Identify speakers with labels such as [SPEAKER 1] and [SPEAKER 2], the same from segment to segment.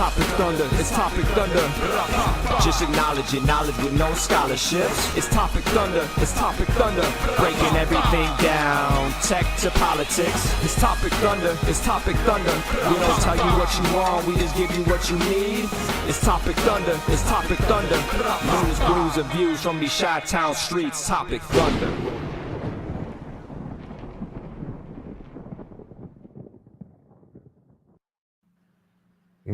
[SPEAKER 1] Topic Thunder, it's Topic Thunder. Just acknowledge it, knowledge with no scholarships. It's Topic Thunder, it's Topic Thunder. Breaking everything down, tech to politics. It's Topic Thunder, it's Topic Thunder. We don't tell you what you want, we just give you what you need. It's Topic Thunder, it's Topic Thunder. News, brews, and views from these Chi-Town streets. Topic Thunder.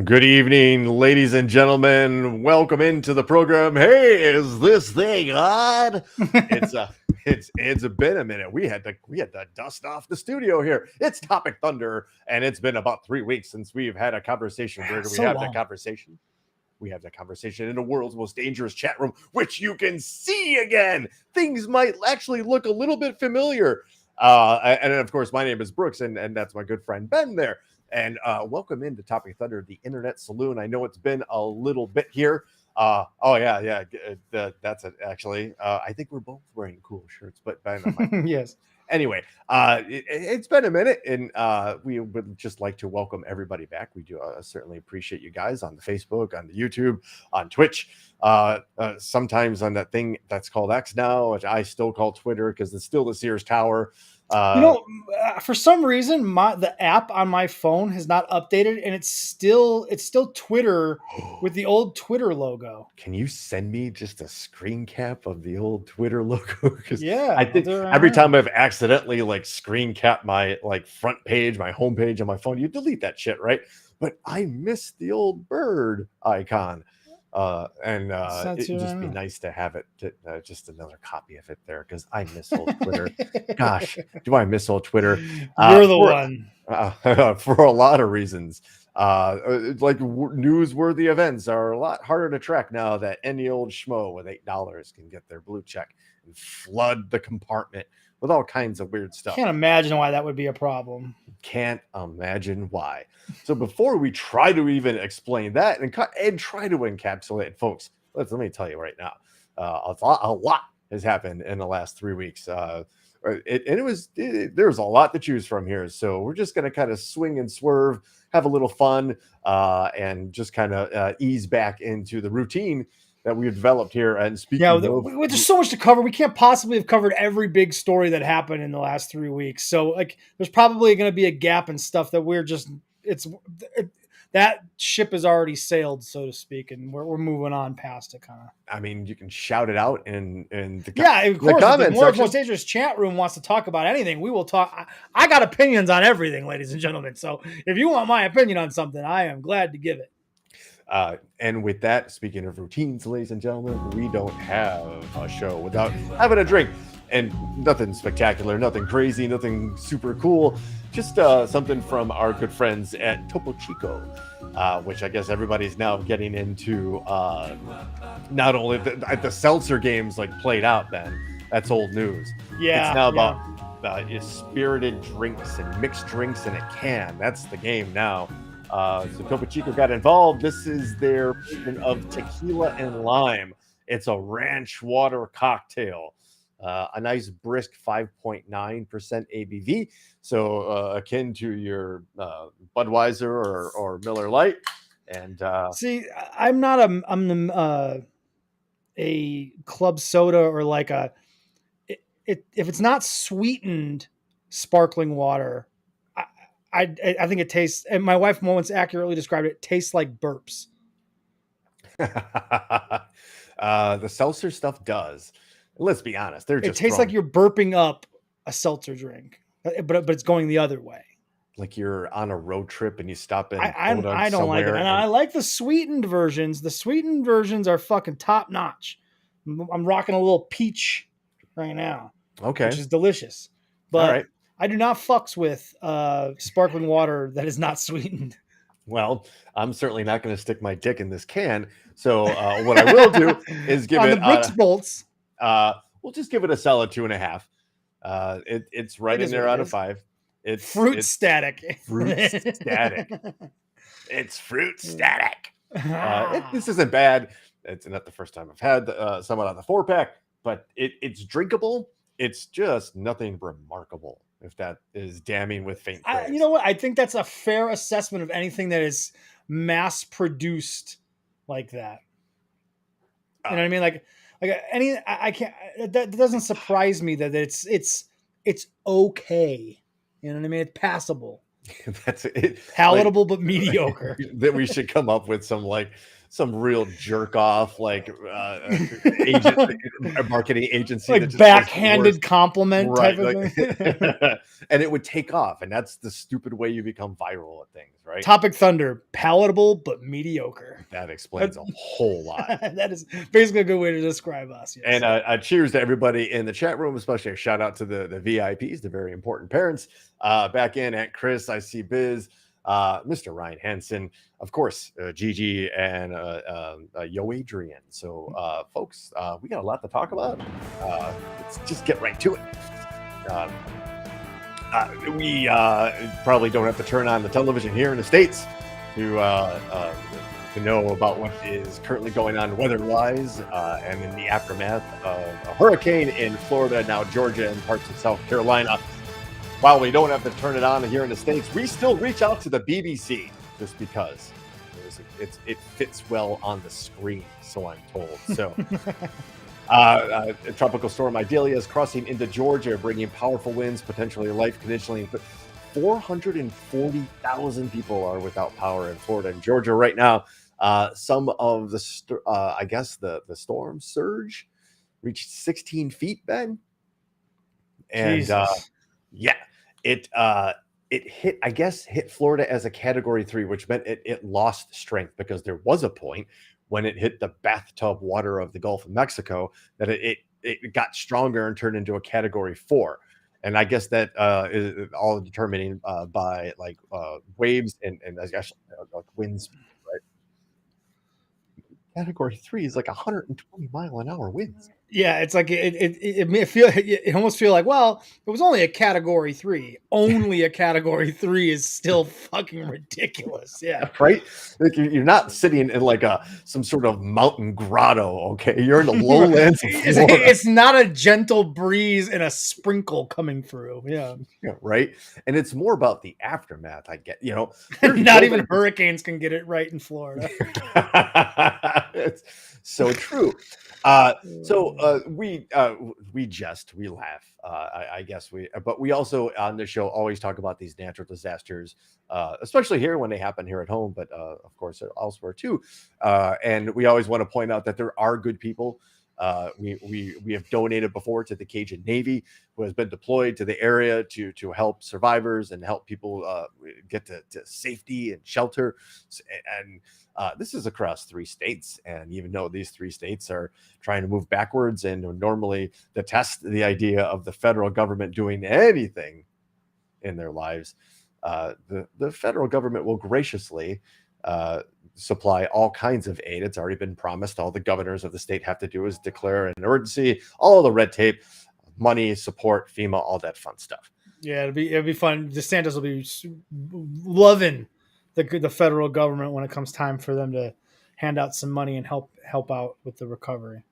[SPEAKER 2] Good evening, ladies and gentlemen. Welcome into the program. Hey, is this thing on? It's been a minute. We had to dust off the studio here. It's Topic Thunder, and it's been about 3 weeks since we've had a conversation. Where do we have that conversation? We have that conversation in the world's most dangerous chat room, which you can see again. Things might actually look a little bit familiar. And of course, my name is Brooks, and that's my good friend Ben there. And welcome into Topic Thunder, the Internet Saloon. I know it's been a little bit here. That's it. Actually, I think we're both wearing cool shirts, but Ben,
[SPEAKER 3] yes.
[SPEAKER 2] Anyway, it's been a minute, and we would just like to welcome everybody back. We do certainly appreciate you guys on the Facebook, on the YouTube, on Twitch, sometimes on that thing that's called X now, which I still call Twitter because it's still the Sears Tower.
[SPEAKER 3] For some reason, the app on my phone has not updated, and it's still Twitter with the old Twitter logo.
[SPEAKER 2] Can you send me just a screen cap of the old Twitter logo? Because
[SPEAKER 3] yeah,
[SPEAKER 2] I think every time I've accidentally screen capped my front page, my home page on my phone, you delete that shit, right? But I miss the old bird icon. It'd just be nice to have it, just another copy of it there, because I miss old Twitter. Gosh, do I miss old Twitter?
[SPEAKER 3] You're the one.
[SPEAKER 2] For a lot of reasons. Newsworthy events are a lot harder to track now that any old schmo with $8 can get their blue check and flood the compartment with all kinds of weird stuff.
[SPEAKER 3] Can't imagine why that would be a problem.
[SPEAKER 2] Can't imagine why. So before we try to even explain that and try to encapsulate it, folks, let me tell you right now, a lot has happened in the last 3 weeks. There's a lot to choose from here. So we're just going to kind of swing and swerve, have a little fun, and just kind of ease back into the routine that we've developed here. And speaking
[SPEAKER 3] there's so much to cover. We can't possibly have covered every big story that happened in the last 3 weeks. So there's probably going to be a gap and stuff that that ship has already sailed, so to speak, and we're moving on past it. Kind of.
[SPEAKER 2] I mean, you can shout it out in the
[SPEAKER 3] of course. The most dangerous chat room wants to talk about anything. We will talk. I got opinions on everything, ladies and gentlemen. So if you want my opinion on something, I am glad to give it.
[SPEAKER 2] And with that, speaking of routines, ladies and gentlemen, we don't have a show without having a drink. And nothing spectacular, nothing crazy, nothing super cool. Just something from our good friends at Topo Chico, which I guess everybody's now getting into. Not only the seltzer games played out, Ben. That's old news.
[SPEAKER 3] Yeah.
[SPEAKER 2] It's now about spirited drinks and mixed drinks in a can. That's the game now. So Topo Chico got involved. This is their version of tequila and lime. It's a ranch water cocktail. A nice brisk 5.9% ABV. So akin to your Budweiser or Miller Lite. And
[SPEAKER 3] see, I'm not a club soda or if it's not sweetened sparkling water. I think it tastes, and my wife once accurately described it, tastes like burps.
[SPEAKER 2] The seltzer stuff does. Let's be honest.
[SPEAKER 3] It tastes like you're burping up a seltzer drink, but it's going the other way.
[SPEAKER 2] Like you're on a road trip and you stop in.
[SPEAKER 3] I don't like it. And I like the sweetened versions. The sweetened versions are fucking top notch. I'm rocking a little peach right now.
[SPEAKER 2] Okay.
[SPEAKER 3] Which is delicious. But all right. I do not fucks with sparkling water that is not sweetened.
[SPEAKER 2] Well, I'm certainly not going to stick my dick in this can. So what I will do is give it
[SPEAKER 3] the Brooks bolts.
[SPEAKER 2] We'll just give it a solid 2.5. It's right in there out of 5. It's
[SPEAKER 3] static.
[SPEAKER 2] Fruit static. It's fruit static. This isn't bad. It's not the first time I've had someone on the 4-pack, but it's drinkable. It's just nothing remarkable, if that is damning with faint praise.
[SPEAKER 3] You know what? I think that's a fair assessment of anything that is mass produced like that. You know what I mean? Like I can't. That doesn't surprise me that it's okay. You know what I mean? It's passable,
[SPEAKER 2] That's it. Like
[SPEAKER 3] palatable, but mediocre.
[SPEAKER 2] that we should come up with some real jerk off agent marketing agency that
[SPEAKER 3] Like
[SPEAKER 2] just says the worst.
[SPEAKER 3] backhanded compliment type
[SPEAKER 2] Right,
[SPEAKER 3] of
[SPEAKER 2] like,
[SPEAKER 3] thing.
[SPEAKER 2] and it would take off, and that's the stupid way you become viral at things, right?
[SPEAKER 3] Topic Thunder, palatable but mediocre.
[SPEAKER 2] That explains a whole lot.
[SPEAKER 3] That is basically a good way to describe us. Yes.
[SPEAKER 2] And cheers to everybody in the chat room, especially a shout out to the VIPs, the very important parents. Back in at Chris, I see Biz, Mr. Ryan Hansen, of course, Gigi, and Yo Adrian. So, folks, we got a lot to talk about. Let's just get right to it. We probably don't have to turn on the television here in the States to know about what is currently going on weather-wise and in the aftermath of a hurricane in Florida, now Georgia, and parts of South Carolina. While we don't have to turn it on here in the States, we still reach out to the BBC just because it fits well on the screen, so I'm told. So, Tropical Storm Idalia is crossing into Georgia, bringing powerful winds, potentially life-conditioning. 440,000 people are without power in Florida and Georgia right now. Some of the, I guess the storm surge reached 16 feet, Ben. And yeah, it hit Florida as a Category 3, which meant it lost strength because there was a point when it hit the bathtub water of the Gulf of Mexico that it got stronger and turned into a Category 4. And I guess that is all determining by waves and I guess wind speed, right? Category 3 is like 120 mile an hour winds.
[SPEAKER 3] Yeah, it's like it almost feel like, well, it was only a Category 3. Only a Category 3 is still fucking ridiculous. Yeah,
[SPEAKER 2] right. Like you're not sitting in some sort of mountain grotto. Okay, you're in the lowlands of Florida.
[SPEAKER 3] It's not a gentle breeze and a sprinkle coming through. Yeah,
[SPEAKER 2] right. And it's more about the aftermath. I get,
[SPEAKER 3] not even hurricanes can get it right in Florida.
[SPEAKER 2] It's so true. We jest, we laugh. I guess but we also on the show always talk about these natural disasters, especially here when they happen here at home, but of course elsewhere too. And we always want to point out that there are good people. We have donated before to the Cajun Navy, who has been deployed to the area to help survivors and help people get to safety and shelter. And this is across 3 states. And even though these 3 states are trying to move backwards and normally detest the idea of the federal government doing anything in their lives, the federal government will graciously supply all kinds of aid. It's already been promised. All the governors of the state have to do is declare an emergency, all the red tape, money, support, FEMA, all that fun stuff.
[SPEAKER 3] Yeah, it'll be fun. DeSantis will be loving the federal government when it comes time for them to hand out some money and help out with the recovery.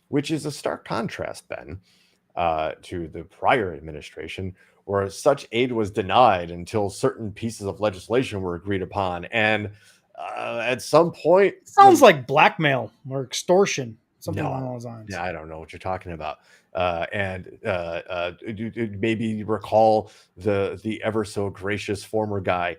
[SPEAKER 2] Which is a stark contrast, Ben, to the prior administration, where such aid was denied until certain pieces of legislation were agreed upon. And at some point,
[SPEAKER 3] sounds like blackmail or extortion, something along those lines.
[SPEAKER 2] Yeah, I don't know what you're talking about. Maybe recall the ever so gracious former guy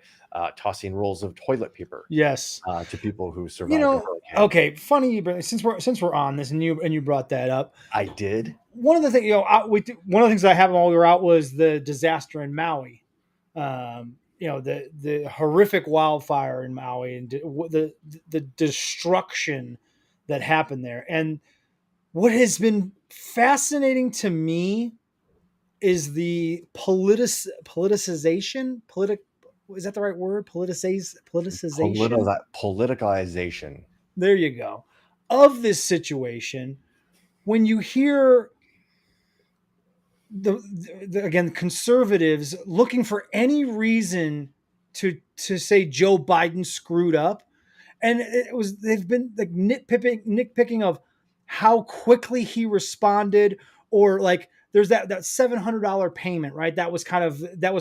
[SPEAKER 2] tossing rolls of toilet paper.
[SPEAKER 3] Yes,
[SPEAKER 2] to people who survived.
[SPEAKER 3] Okay, funny, but since we're on this and you brought that up,
[SPEAKER 2] I did.
[SPEAKER 3] One of the things one of the things that happened while we were out was the disaster in Maui. The horrific wildfire in Maui and the destruction that happened there. And what has been fascinating to me is the politicization. Is that the right word? Politicization.
[SPEAKER 2] Politicalization.
[SPEAKER 3] There you go. Of this situation, when you hear again, conservatives looking for any reason to say Joe Biden screwed up, and they've been like nitpicking of how quickly he responded, or like there's that $700 payment, right? That was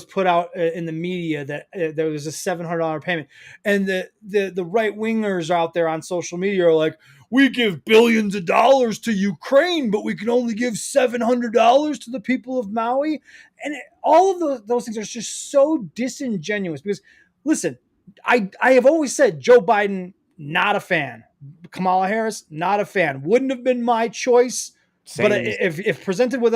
[SPEAKER 3] put out in the media that there was a $700 payment, and the right wingers out there on social media are like, we give billions of dollars to Ukraine, but we can only give $700 to the people of Maui, and all of those things are just so disingenuous. Because listen, I have always said Joe Biden, not a fan. Kamala Harris, not a fan. Wouldn't have been my choice.
[SPEAKER 2] Same.
[SPEAKER 3] But if presented with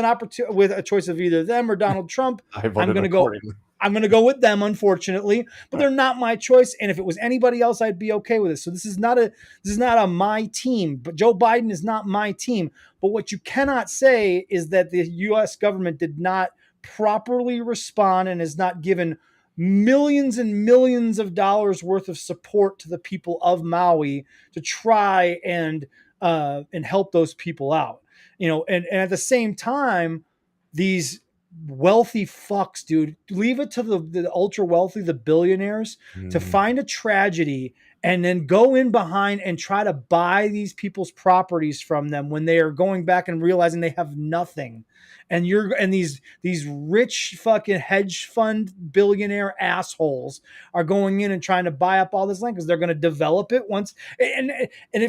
[SPEAKER 3] with a choice of either them or Donald Trump, I'm going to go with them, unfortunately. But they're not my choice. And if it was anybody else, I'd be okay with it. So this is not a my team. But Joe Biden is not my team. But what you cannot say is that the U.S. government did not properly respond and has not given millions and millions of dollars worth of support to the people of Maui to try and help those people out. And at the same time, these wealthy fucks, dude, leave it to the ultra wealthy, the billionaires, to find a tragedy and then go in behind and try to buy these people's properties from them when they are going back and realizing they have nothing. And these rich fucking hedge fund billionaire assholes are going in and trying to buy up all this land because they're going to develop it once. And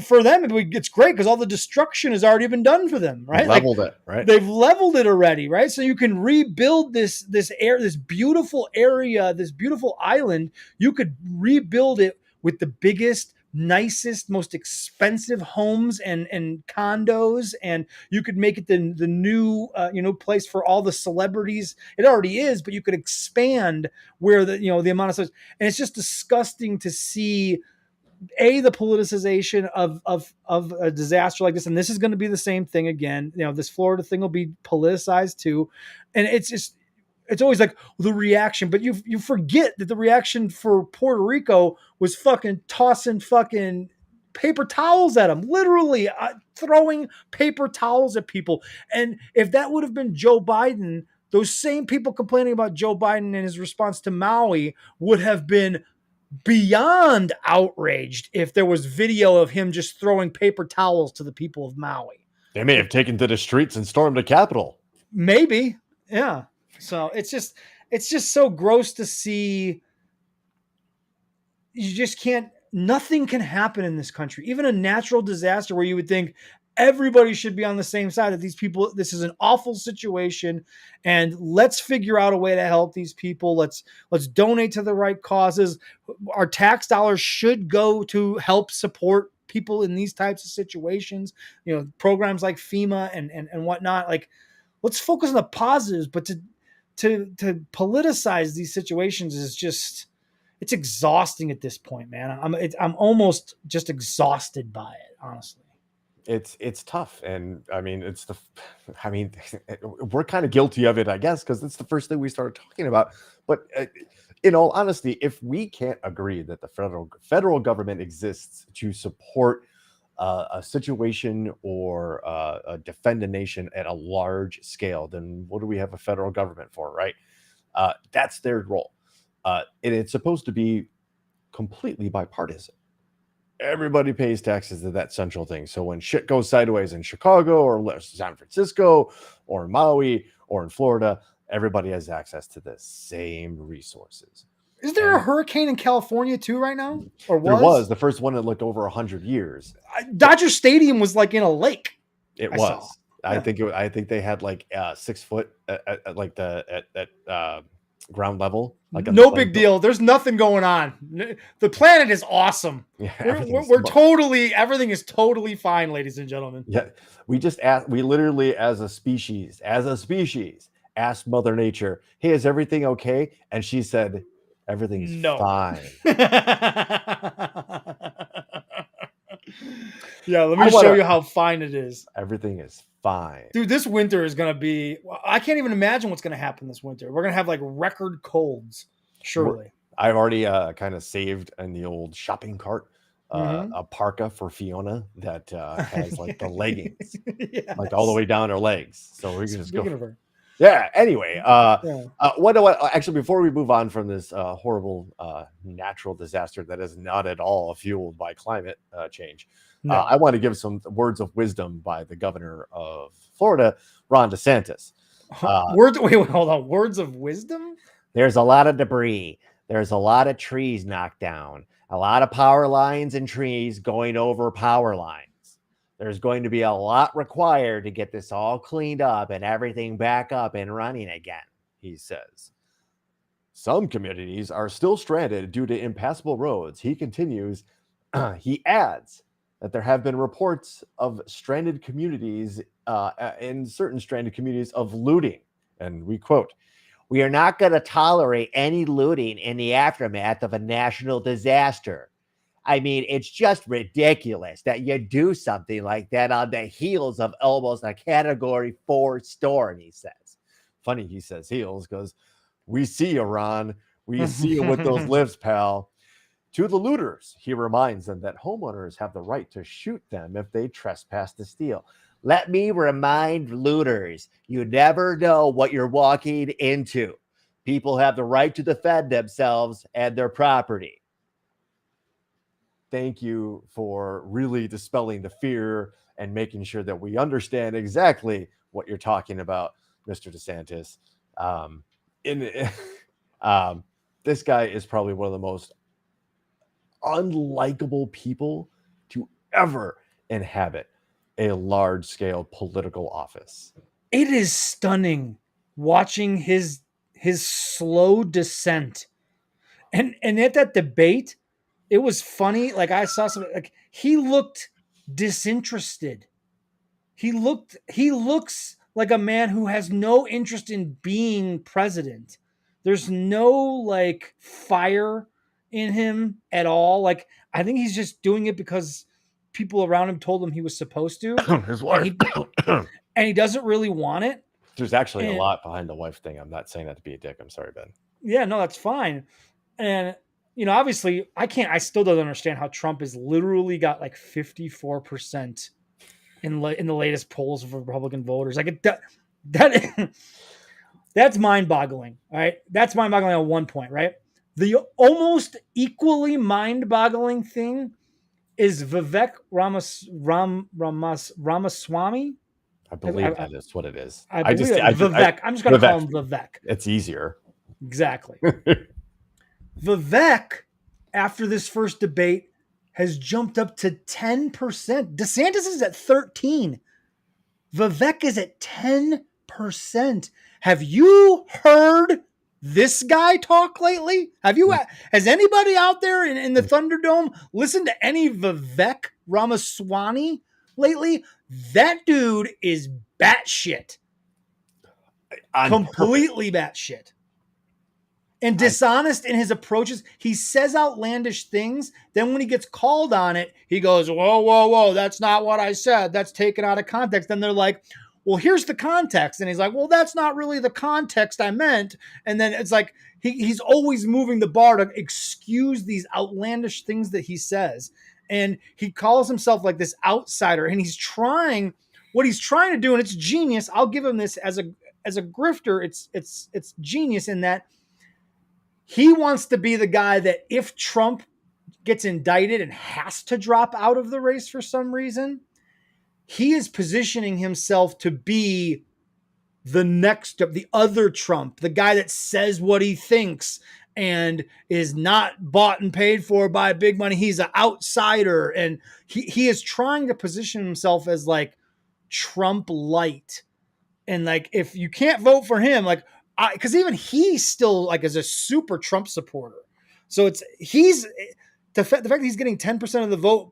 [SPEAKER 3] for them, it's great because all the destruction has already been done for them, right?
[SPEAKER 2] Leveled it, right?
[SPEAKER 3] They've leveled it already, right? So you can rebuild this beautiful area, this beautiful island. You could rebuild it with the biggest, nicest, most expensive homes and condos, and you could make it the new place for all the celebrities. It already is, but you could expand where the amount of stuff. And it's just disgusting to see the politicization of a disaster like this. And this is going to be the same thing again. This Florida thing will be politicized too, and it's always like the reaction, but you forget that the reaction for Puerto Rico was fucking tossing fucking paper towels at them, literally throwing paper towels at people. And if that would have been Joe Biden, those same people complaining about Joe Biden and his response to Maui would have been beyond outraged if there was video of him just throwing paper towels to the people of Maui.
[SPEAKER 2] They may have taken to the streets and stormed the Capitol.
[SPEAKER 3] Maybe. Yeah. So it's just so gross to see. You just can't, nothing can happen in this country. Even a natural disaster where you would think everybody should be on the same side of these people. This is an awful situation, and let's figure out a way to help these people. Let's donate to the right causes. Our tax dollars should go to help support people in these types of situations. Programs like FEMA and whatnot. Like, let's focus on the positives, but to politicize these situations is just, it's exhausting at this point, man. I'm almost just exhausted by it, honestly.
[SPEAKER 2] It's tough, and we're kind of guilty of it, I guess, because it's the first thing we started talking about. But in all honesty, if we can't agree that the federal government exists to support a situation or defend a nation at a large scale, then what do we have a federal government for, right? That's their role. And it's supposed to be completely bipartisan. Everybody pays taxes to that central thing. So when shit goes sideways in Chicago or San Francisco or Maui or in Florida, everybody has access to the same resources.
[SPEAKER 3] Is there a hurricane in California too right now? Or was?
[SPEAKER 2] There was. The first one in like over 100 years.
[SPEAKER 3] Dodger Stadium was like in a lake.
[SPEAKER 2] It was. I think they had like 6 foot at ground level. Like
[SPEAKER 3] no big deal. There's nothing going on. The planet is awesome. Yeah, everything is totally fine, ladies and gentlemen.
[SPEAKER 2] Yeah, we literally as a species asked Mother Nature, "Hey, is everything okay?" And she said, "Everything's fine."
[SPEAKER 3] Yeah, let me show you how fine it is.
[SPEAKER 2] Everything is fine.
[SPEAKER 3] Dude, this winter is going to be, I can't even imagine what's going to happen this winter. We're going to have like record colds, surely.
[SPEAKER 2] I've already kind of saved in the old shopping cart a parka for Fiona that has like the leggings, yes, like all the way down her legs. So we're going to go. Yeah. Anyway, actually, before we move on from this horrible natural disaster that is not at all fueled by climate change, I want to give some words of wisdom by the governor of Florida, Ron DeSantis.
[SPEAKER 3] Hold on. Words of wisdom?
[SPEAKER 2] There's a lot of debris. There's a lot of trees knocked down, a lot of power lines and trees going over power lines. There's going to be a lot required to get this all cleaned up and everything back up and running again, he says. Some communities are still stranded due to impassable roads. He continues, he adds that there have been reports of stranded communities, in certain stranded communities, of looting. And we quote, "We are not going to tolerate any looting in the aftermath of a national disaster. I mean, it's just ridiculous that you do something like that on the heels of almost a Category 4 storm," he says. Funny he says heels because we see you, Ron. We see you with those lifts, pal. To the looters, he reminds them that homeowners have the right to shoot them if they trespass to steal. Let me remind looters, you never know what you're walking into. People have the right to defend themselves and their property. Thank you for really dispelling the fear and making sure that we understand exactly what you're talking about, Mr. DeSantis. This guy is probably one of the most unlikable people to ever inhabit a large-scale political office.
[SPEAKER 3] It is stunning watching his slow descent. And at that debate, it was funny. Like I saw something like he looked disinterested. He looks like a man who has no interest in being president. There's no like fire in him at all. Like I think he's just doing it because people around him told him he was supposed to.
[SPEAKER 2] His wife.
[SPEAKER 3] And he doesn't really want it.
[SPEAKER 2] There's actually a lot behind the wife thing. I'm not saying that to be a dick. I'm sorry, Ben.
[SPEAKER 3] Yeah, no, that's fine. And obviously I still don't understand how Trump has literally got like 54% in the latest polls of Republican voters. Like that that's mind-boggling. All right. That's mind-boggling at one point, right? The almost equally mind-boggling thing is Vivek Ramaswamy.
[SPEAKER 2] I believe that is what it is.
[SPEAKER 3] Vivek. I'm just going to call him Vivek.
[SPEAKER 2] It's easier.
[SPEAKER 3] Exactly. Vivek, after this first debate, has jumped up to 10%. DeSantis is at 13. Vivek is at 10%. Have you heard this guy talk lately? Has anybody out there in the Thunderdome listened to any Vivek Ramaswamy lately? That dude is batshit. Completely batshit. And dishonest in his approaches. He says outlandish things. Then when he gets called on it, he goes, whoa, that's not what I said. That's taken out of context. Then they're like, well, here's the context. And he's like, well, that's not really the context I meant. And then it's like, he's always moving the bar to excuse these outlandish things that he says. And he calls himself like this outsider. And what he's trying to do, and it's genius. I'll give him this as a grifter. It's genius in that he wants to be the guy that if Trump gets indicted and has to drop out of the race for some reason, he is positioning himself to be the other Trump, the guy that says what he thinks and is not bought and paid for by big money. He's an outsider. And he is trying to position himself as like Trump light. And like, if you can't vote for him, like, because even he's still like is a super Trump supporter. So the fact that he's getting 10% of the vote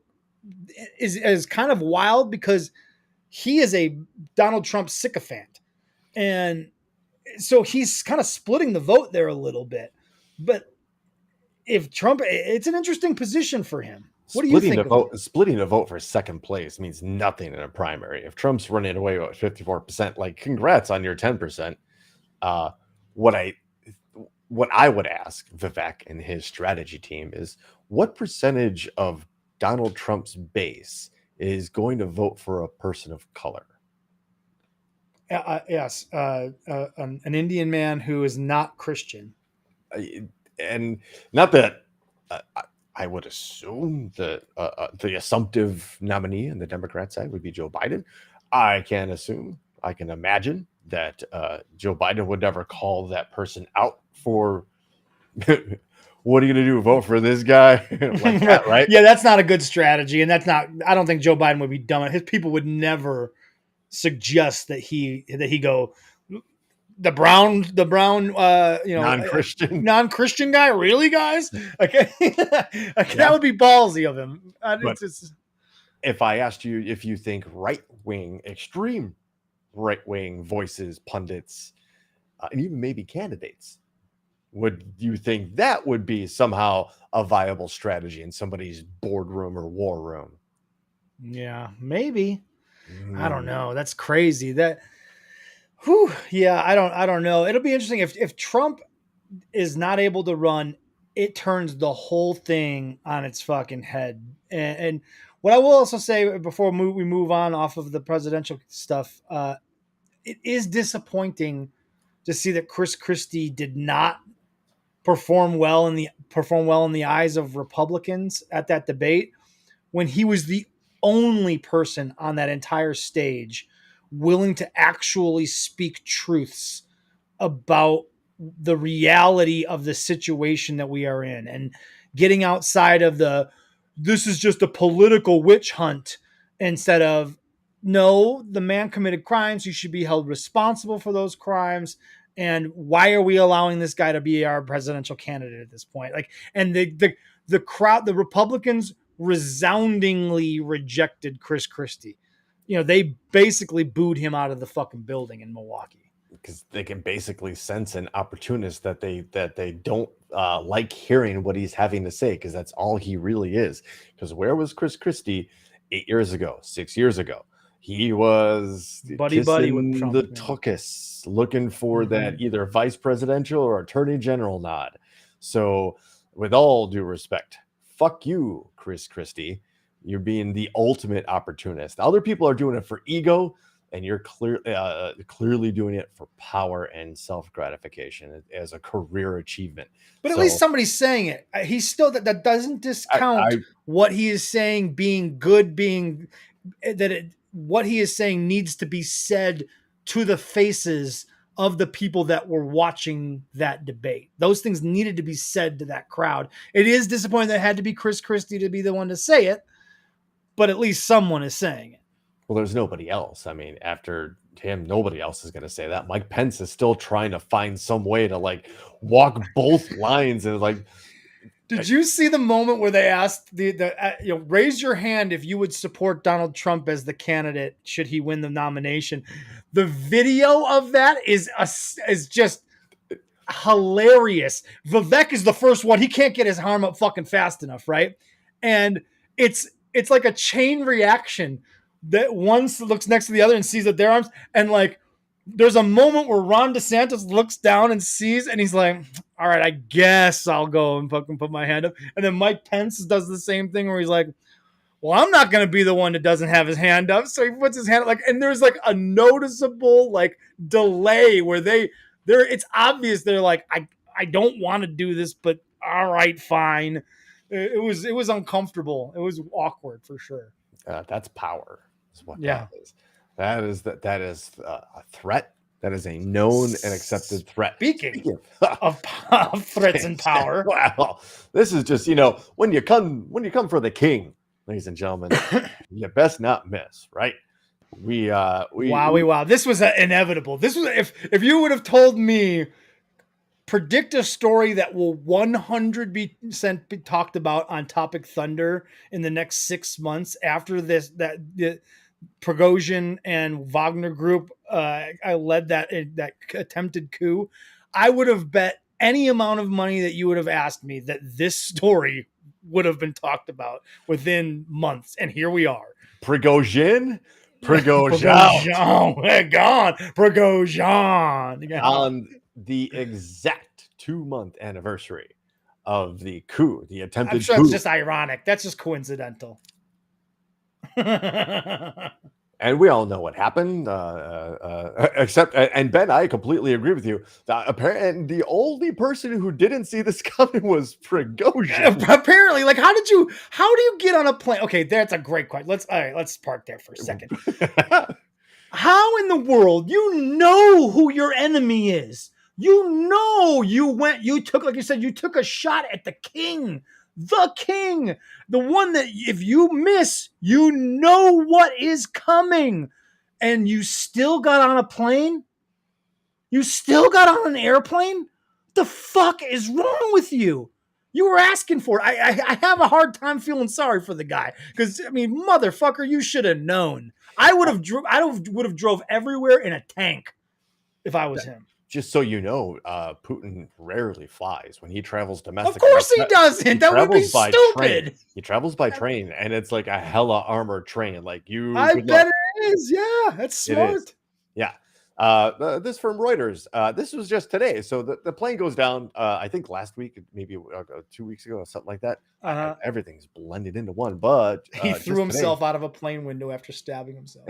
[SPEAKER 3] is kind of wild because he is a Donald Trump sycophant. And so he's kind of splitting the vote there a little bit. But if Trump, it's an interesting position for him. What do you think?
[SPEAKER 2] Splitting a vote for second place means nothing in a primary. If Trump's running away with 54%, like congrats on your 10%. What I would ask Vivek and his strategy team is what percentage of Donald Trump's base is going to vote for a person of color?
[SPEAKER 3] Yes. An Indian man who is not Christian.
[SPEAKER 2] And not that I would assume that the assumptive nominee on the Democrat side would be Joe Biden. I can imagine that Joe Biden would never call that person out for. What are you going to do? Vote for this guy? Like that, right?
[SPEAKER 3] Yeah, that's not a good strategy, and that's not. I don't think Joe Biden would be dumb. His people would never suggest that he go the brown
[SPEAKER 2] Non-Christian.
[SPEAKER 3] non-Christian guy. Really, guys? Okay, that would be ballsy of him.
[SPEAKER 2] If I asked you if you think right-wing, extreme right-wing voices, pundits, and even maybe candidates, would you think that would be somehow a viable strategy in somebody's boardroom or war room?
[SPEAKER 3] Yeah, maybe. I don't know. That's crazy. Yeah, I don't know. It'll be interesting if Trump is not able to run, it turns the whole thing on its fucking head. And what I will also say before we move on off of the presidential stuff, it is disappointing to see that Chris Christie did not perform well in the eyes of Republicans at that debate, when he was the only person on that entire stage willing to actually speak truths about the reality of the situation that we are in, and getting outside of this is just a political witch hunt, instead of, no, the man committed crimes. He should be held responsible for those crimes. And why are we allowing this guy to be our presidential candidate at this point? Like, and the crowd, the Republicans resoundingly rejected Chris Christie. They basically booed him out of the fucking building in Milwaukee.
[SPEAKER 2] Because they can basically sense an opportunist that they don't like hearing what he's having to say, because that's all he really is. Because where was Chris Christie 8 years ago, 6 years ago? He was
[SPEAKER 3] buddy with Trump,
[SPEAKER 2] the tuchus, looking for that either vice presidential or attorney general nod. So, with all due respect, fuck you, Chris Christie. You're being the ultimate opportunist. Other people are doing it for ego, and you're clearly doing it for power and self-gratification as a career achievement.
[SPEAKER 3] But at least somebody's saying it. He's still that doesn't discount what he is saying being good, what he is saying needs to be said to the faces of the people that were watching that debate. Those things needed to be said to that crowd. It is disappointing that it had to be Chris Christie to be the one to say it, but at least someone is saying it.
[SPEAKER 2] Well, there's nobody else. I mean, after him, nobody else is going to say that. Mike Pence is still trying to find some way to walk both lines, and
[SPEAKER 3] Did you see the moment where they asked raise your hand if you would support Donald Trump as the candidate should he win the nomination? The video of that is just hilarious. Vivek is the first one. He can't get his arm up fucking fast enough, right? And it's like a chain reaction that one looks next to the other and sees that their arms, and there's a moment where Ron DeSantis looks down and sees, and he's like, all right, I guess I'll go and fucking put my hand up. And then Mike Pence does the same thing where he's like, well, I'm not going to be the one that doesn't have his hand up. So he puts his hand up, and there's a noticeable delay where it's obvious. They're like, I don't want to do this, but all right, fine. It was uncomfortable. It was awkward for sure.
[SPEAKER 2] That's power. Is what
[SPEAKER 3] Yeah.
[SPEAKER 2] That is a threat. That is a known and accepted threat.
[SPEAKER 3] Speaking of threats and power.
[SPEAKER 2] Wow. This is just, when you come for the king, ladies and gentlemen, you best not miss, right?
[SPEAKER 3] Wow. This was inevitable. This was, if you would have told me, predict a story that will 100% be talked about on Topic Thunder in the next 6 months after the Prigozhin and Wagner group I led that attempted coup, I would have bet any amount of money that you would have asked me that this story would have been talked about within months, and here we are.
[SPEAKER 2] Prigozhin gone.
[SPEAKER 3] Prigozhin
[SPEAKER 2] on the exact 2-month anniversary of the coup, the attempted
[SPEAKER 3] I'm sure
[SPEAKER 2] coup.
[SPEAKER 3] It's just ironic. That's just coincidental.
[SPEAKER 2] And we all know what happened, except, and Ben, I completely agree with you. Apparently, the only person who didn't see this coming was Prigozhin.
[SPEAKER 3] Apparently, how do you get on a plane? Okay, that's a great question. Let's park there for a second. How in the world, you know who your enemy is? You know you took, like you said, you took a shot at the king, the one that if you miss, you know what is coming. And you still got on a plane? You still got on an airplane? The fuck is wrong with you? You were asking for it. I have a hard time feeling sorry for the guy because I mean, motherfucker, you should have known. I would have drove everywhere in a tank if I was him.
[SPEAKER 2] Just so you know, Putin rarely flies when he travels
[SPEAKER 3] Of
[SPEAKER 2] domestically.
[SPEAKER 3] course he doesn't. That would be
[SPEAKER 2] travels by
[SPEAKER 3] stupid.
[SPEAKER 2] train. He travels by train, and it's like a hella armored train. Like you,
[SPEAKER 3] I
[SPEAKER 2] good
[SPEAKER 3] bet
[SPEAKER 2] luck.
[SPEAKER 3] it is. Yeah, that's
[SPEAKER 2] It is.
[SPEAKER 3] smart.
[SPEAKER 2] Yeah. This from Reuters. This was just today. So the plane goes down, I think last week, maybe 2 weeks ago, or something like that. Everything's blended into one. But
[SPEAKER 3] He threw himself out of a plane window after stabbing himself.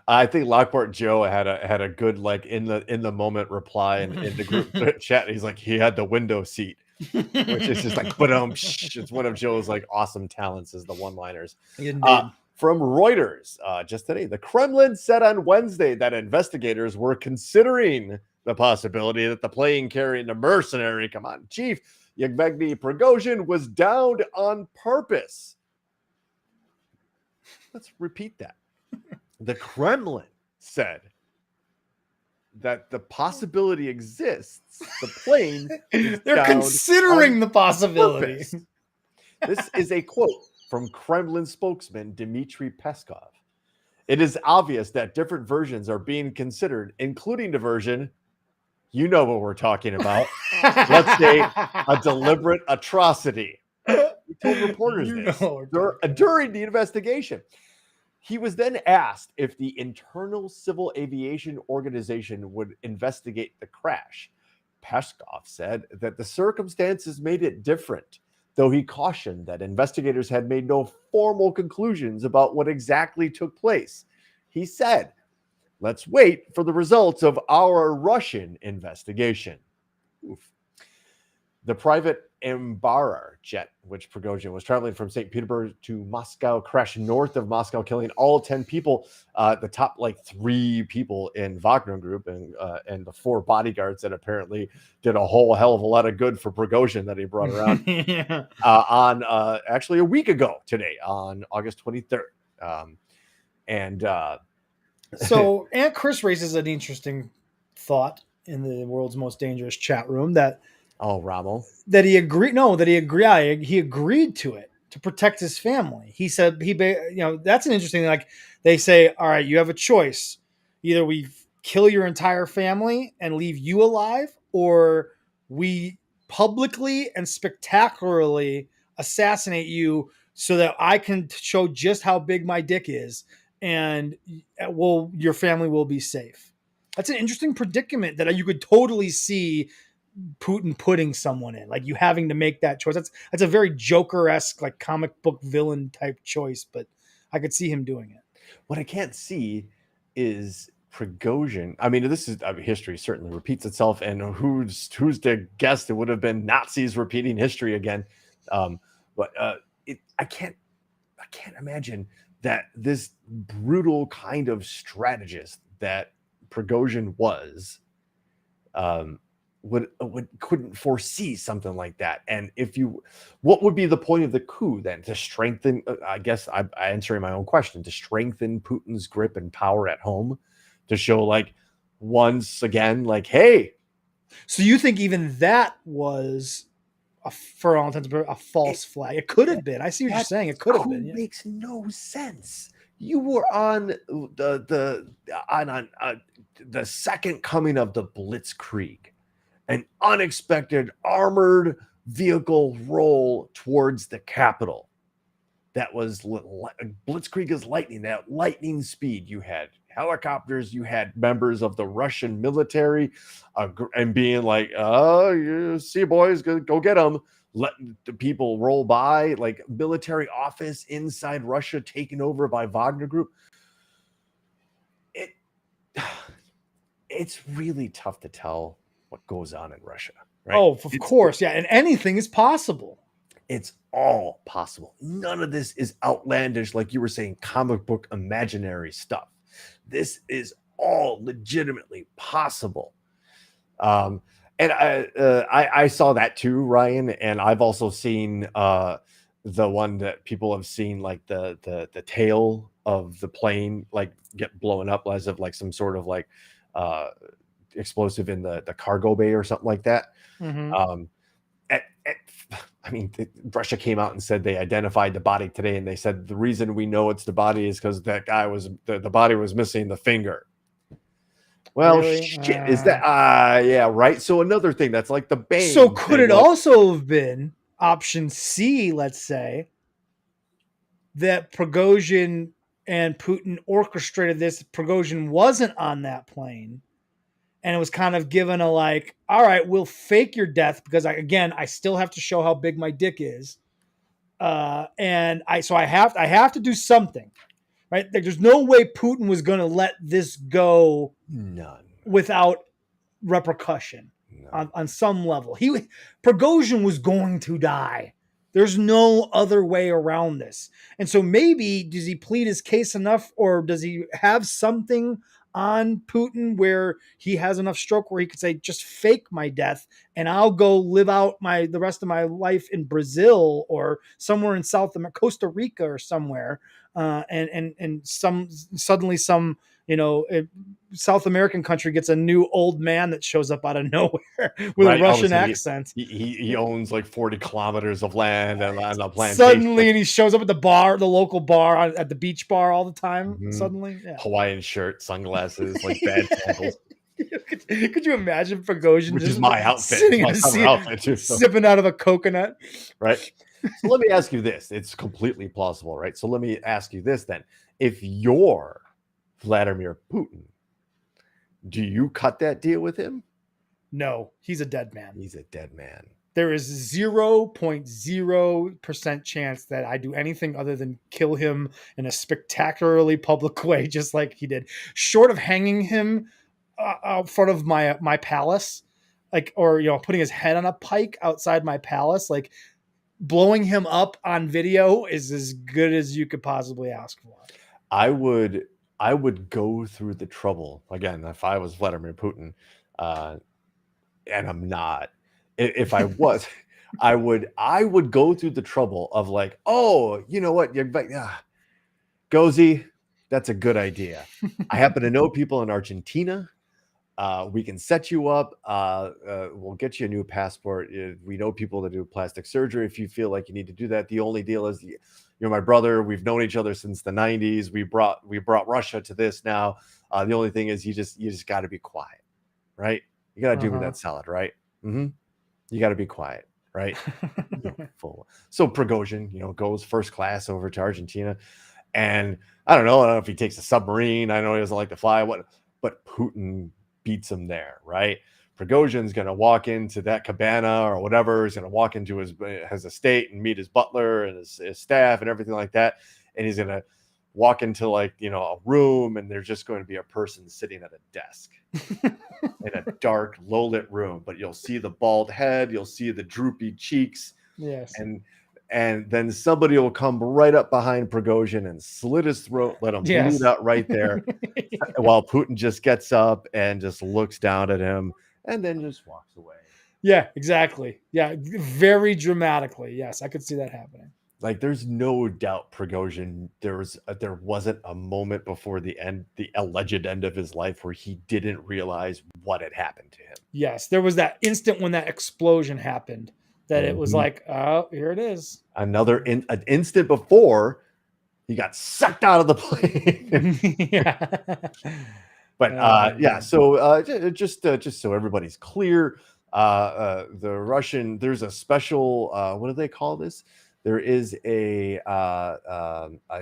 [SPEAKER 2] I think Lockport Joe had a good like in the moment reply in the group chat. He's like, he had the window seat, which is just like, but it's one of Joe's like awesome talents is the one-liners. From Reuters, just today, the Kremlin said on Wednesday that investigators were considering the possibility that the plane carrying a mercenary, come on, Chief Yevgeny Prigozhin was downed on purpose. Let's repeat that. The Kremlin said that the possibility exists. The plane
[SPEAKER 3] they're considering the possibility.
[SPEAKER 2] Purpose. This is a quote from Kremlin spokesman Dmitry Peskov. It is obvious that different versions are being considered, including the version, you know what we're talking about. Let's say a deliberate atrocity. He told reporters this during the investigation. He was then asked if the Internal Civil Aviation Organization would investigate the crash. Peskov said that the circumstances made it different, though he cautioned that investigators had made no formal conclusions about what exactly took place. He said, let's wait for the results of our Russian investigation. Oof. The private Embraer jet, which Prigozhin was traveling from St. Petersburg to Moscow, crashed north of Moscow, killing all 10 people. The top 3 people in Wagner Group and the 4 bodyguards that apparently did a whole hell of a lot of good for Prigozhin that he brought around on actually a week ago today on August 23rd.
[SPEAKER 3] So Aunt Chris raises an interesting thought in the world's most dangerous chat room that
[SPEAKER 2] Ramo.
[SPEAKER 3] That he agreed to it to protect his family. He said that's an interesting thing. Like they say, all right, you have a choice. Either we kill your entire family and leave you alive, or we publicly and spectacularly assassinate you so that I can show just how big my dick is, and your family will be safe. That's an interesting predicament that you could totally see Putin putting someone in, like you having to make that choice. That's a very Joker-esque, like comic book villain type choice, but I could see him doing it.
[SPEAKER 2] What I can't see is Prigozhin. I mean, history certainly repeats itself, and who's to guess it would have been Nazis repeating history again. But I can't imagine that this brutal kind of strategist that Prigozhin was, couldn't foresee something like that. And what would be the point of the coup then? To strengthen, I guess I'm answering my own question, to strengthen Putin's grip and power at home, to show once again, hey.
[SPEAKER 3] So you think even that was for all intents and purposes, a false flag? It could have been. I see what you're saying. It could have been.
[SPEAKER 2] It makes no sense. You were on the second coming of the Blitzkrieg, an unexpected armored vehicle roll towards the capital. That was Blitzkrieg is lightning, that lightning speed. You had helicopters, you had members of the Russian military, and being like, oh, you see, boys, go get them. Letting the people roll by, like military office inside Russia taken over by Wagner Group. It's really tough to tell what goes on in Russia, right?
[SPEAKER 3] Oh, of course. Yeah. And anything is possible.
[SPEAKER 2] It's all possible. None of this is outlandish, like you were saying, comic book imaginary stuff. this is all legitimately possible. And I saw that too, Ryan, and I've also seen the one that people have seen, like the tail of the plane like get blown up as of like some sort of like explosive in the cargo bay or something like that.
[SPEAKER 3] Mhm.
[SPEAKER 2] I mean, Russia came out and said they identified the body today, and they said the reason we know it's the body is because that guy was the body was missing the finger. Well,
[SPEAKER 3] Really?
[SPEAKER 2] shit, is that yeah, right? So another thing that's like the Bane
[SPEAKER 3] So could
[SPEAKER 2] thing,
[SPEAKER 3] it
[SPEAKER 2] like,
[SPEAKER 3] also have been option C, let's say, that Prigozhin and Putin orchestrated this? Prigozhin wasn't on that plane, and it was kind of given a like, all right, we'll fake your death because I still have to show how big my dick is, and I have to do something, right? There's no way Putin was going to let this go
[SPEAKER 2] none.
[SPEAKER 3] without repercussion
[SPEAKER 2] No.
[SPEAKER 3] on some level. Prigozhin was going to die. There's no other way around this. And so maybe does he plead his case enough, or does he have something on Putin where he has enough stroke where he could say, just fake my death and I'll go live out the rest of my life in Brazil or somewhere in South America, Costa Rica or somewhere. And suddenly some, South American country gets a new old man that shows up out of nowhere with
[SPEAKER 2] Right,
[SPEAKER 3] a
[SPEAKER 2] all of a
[SPEAKER 3] Russian
[SPEAKER 2] sudden
[SPEAKER 3] accent.
[SPEAKER 2] he owns like 40 kilometers of land and on a plantation.
[SPEAKER 3] Suddenly, and he shows up at the local bar, at the beach bar all the time.
[SPEAKER 2] Mhm.
[SPEAKER 3] Suddenly, yeah.
[SPEAKER 2] Hawaiian shirt, sunglasses, like bad sandals,
[SPEAKER 3] Could you imagine Prigozhin
[SPEAKER 2] which
[SPEAKER 3] just
[SPEAKER 2] is my outfit,
[SPEAKER 3] sitting in
[SPEAKER 2] my
[SPEAKER 3] the
[SPEAKER 2] summer
[SPEAKER 3] seat,
[SPEAKER 2] outfit too. So,
[SPEAKER 3] sipping out of a coconut?
[SPEAKER 2] right. So let me ask you this. It's completely plausible, right? So let me ask you this then. If you're Vladimir Putin, do you cut that deal with him?
[SPEAKER 3] No, he's a dead man.
[SPEAKER 2] He's a dead man.
[SPEAKER 3] There is 0.0% chance that I do anything other than kill him in a spectacularly public way, just like he did. Short of hanging him out front of my palace, like, or putting his head on a pike outside my palace, like blowing him up on video is as good as you could possibly ask for.
[SPEAKER 2] I would go through the trouble again if I was Vladimir Putin, and I'm not. If I was, I would go through the trouble of like, oh, you know what, Gozy, that's a good idea. I happen to know people in Argentina. We can set you up. We'll get you a new passport. We know people that do plastic surgery if you feel like you need to do that. The only deal is you're my brother. We've known each other since the 90s. We brought Russia to this now. The only thing is you just got to be quiet, right? You got to do me that solid, right? Mm-hmm. You got to be quiet, right? So Prigozhin, goes first class over to Argentina, and I don't know if he takes a submarine. I know he doesn't like to fly. But Putin beats him there, right? Prigozhin's going to walk into that cabana or whatever. He's going to walk into his estate and meet his butler and his staff and everything like that. And he's going to walk into a room, and there's just going to be a person sitting at a desk in a dark, low-lit room. But you'll see the bald head, you'll see the droopy cheeks,
[SPEAKER 3] yes,
[SPEAKER 2] and then somebody will come right up behind Prigozhin and slit his throat, let him bleed out right there, while Putin just gets up and just looks down at him and then just walks away.
[SPEAKER 3] Yeah, exactly. Yeah, very dramatically. Yes, I could see that happening.
[SPEAKER 2] Like, there's no doubt Prigozhin, there wasn't a moment before the alleged end of his life where he didn't realize what had happened to him.
[SPEAKER 3] Yes, there was that instant when that explosion happened that it was like, oh, here it is.
[SPEAKER 2] An instant before he got sucked out of the plane.
[SPEAKER 3] Yeah.
[SPEAKER 2] But so just so everybody's clear, the Russian, there's a special, what do they call this? There is an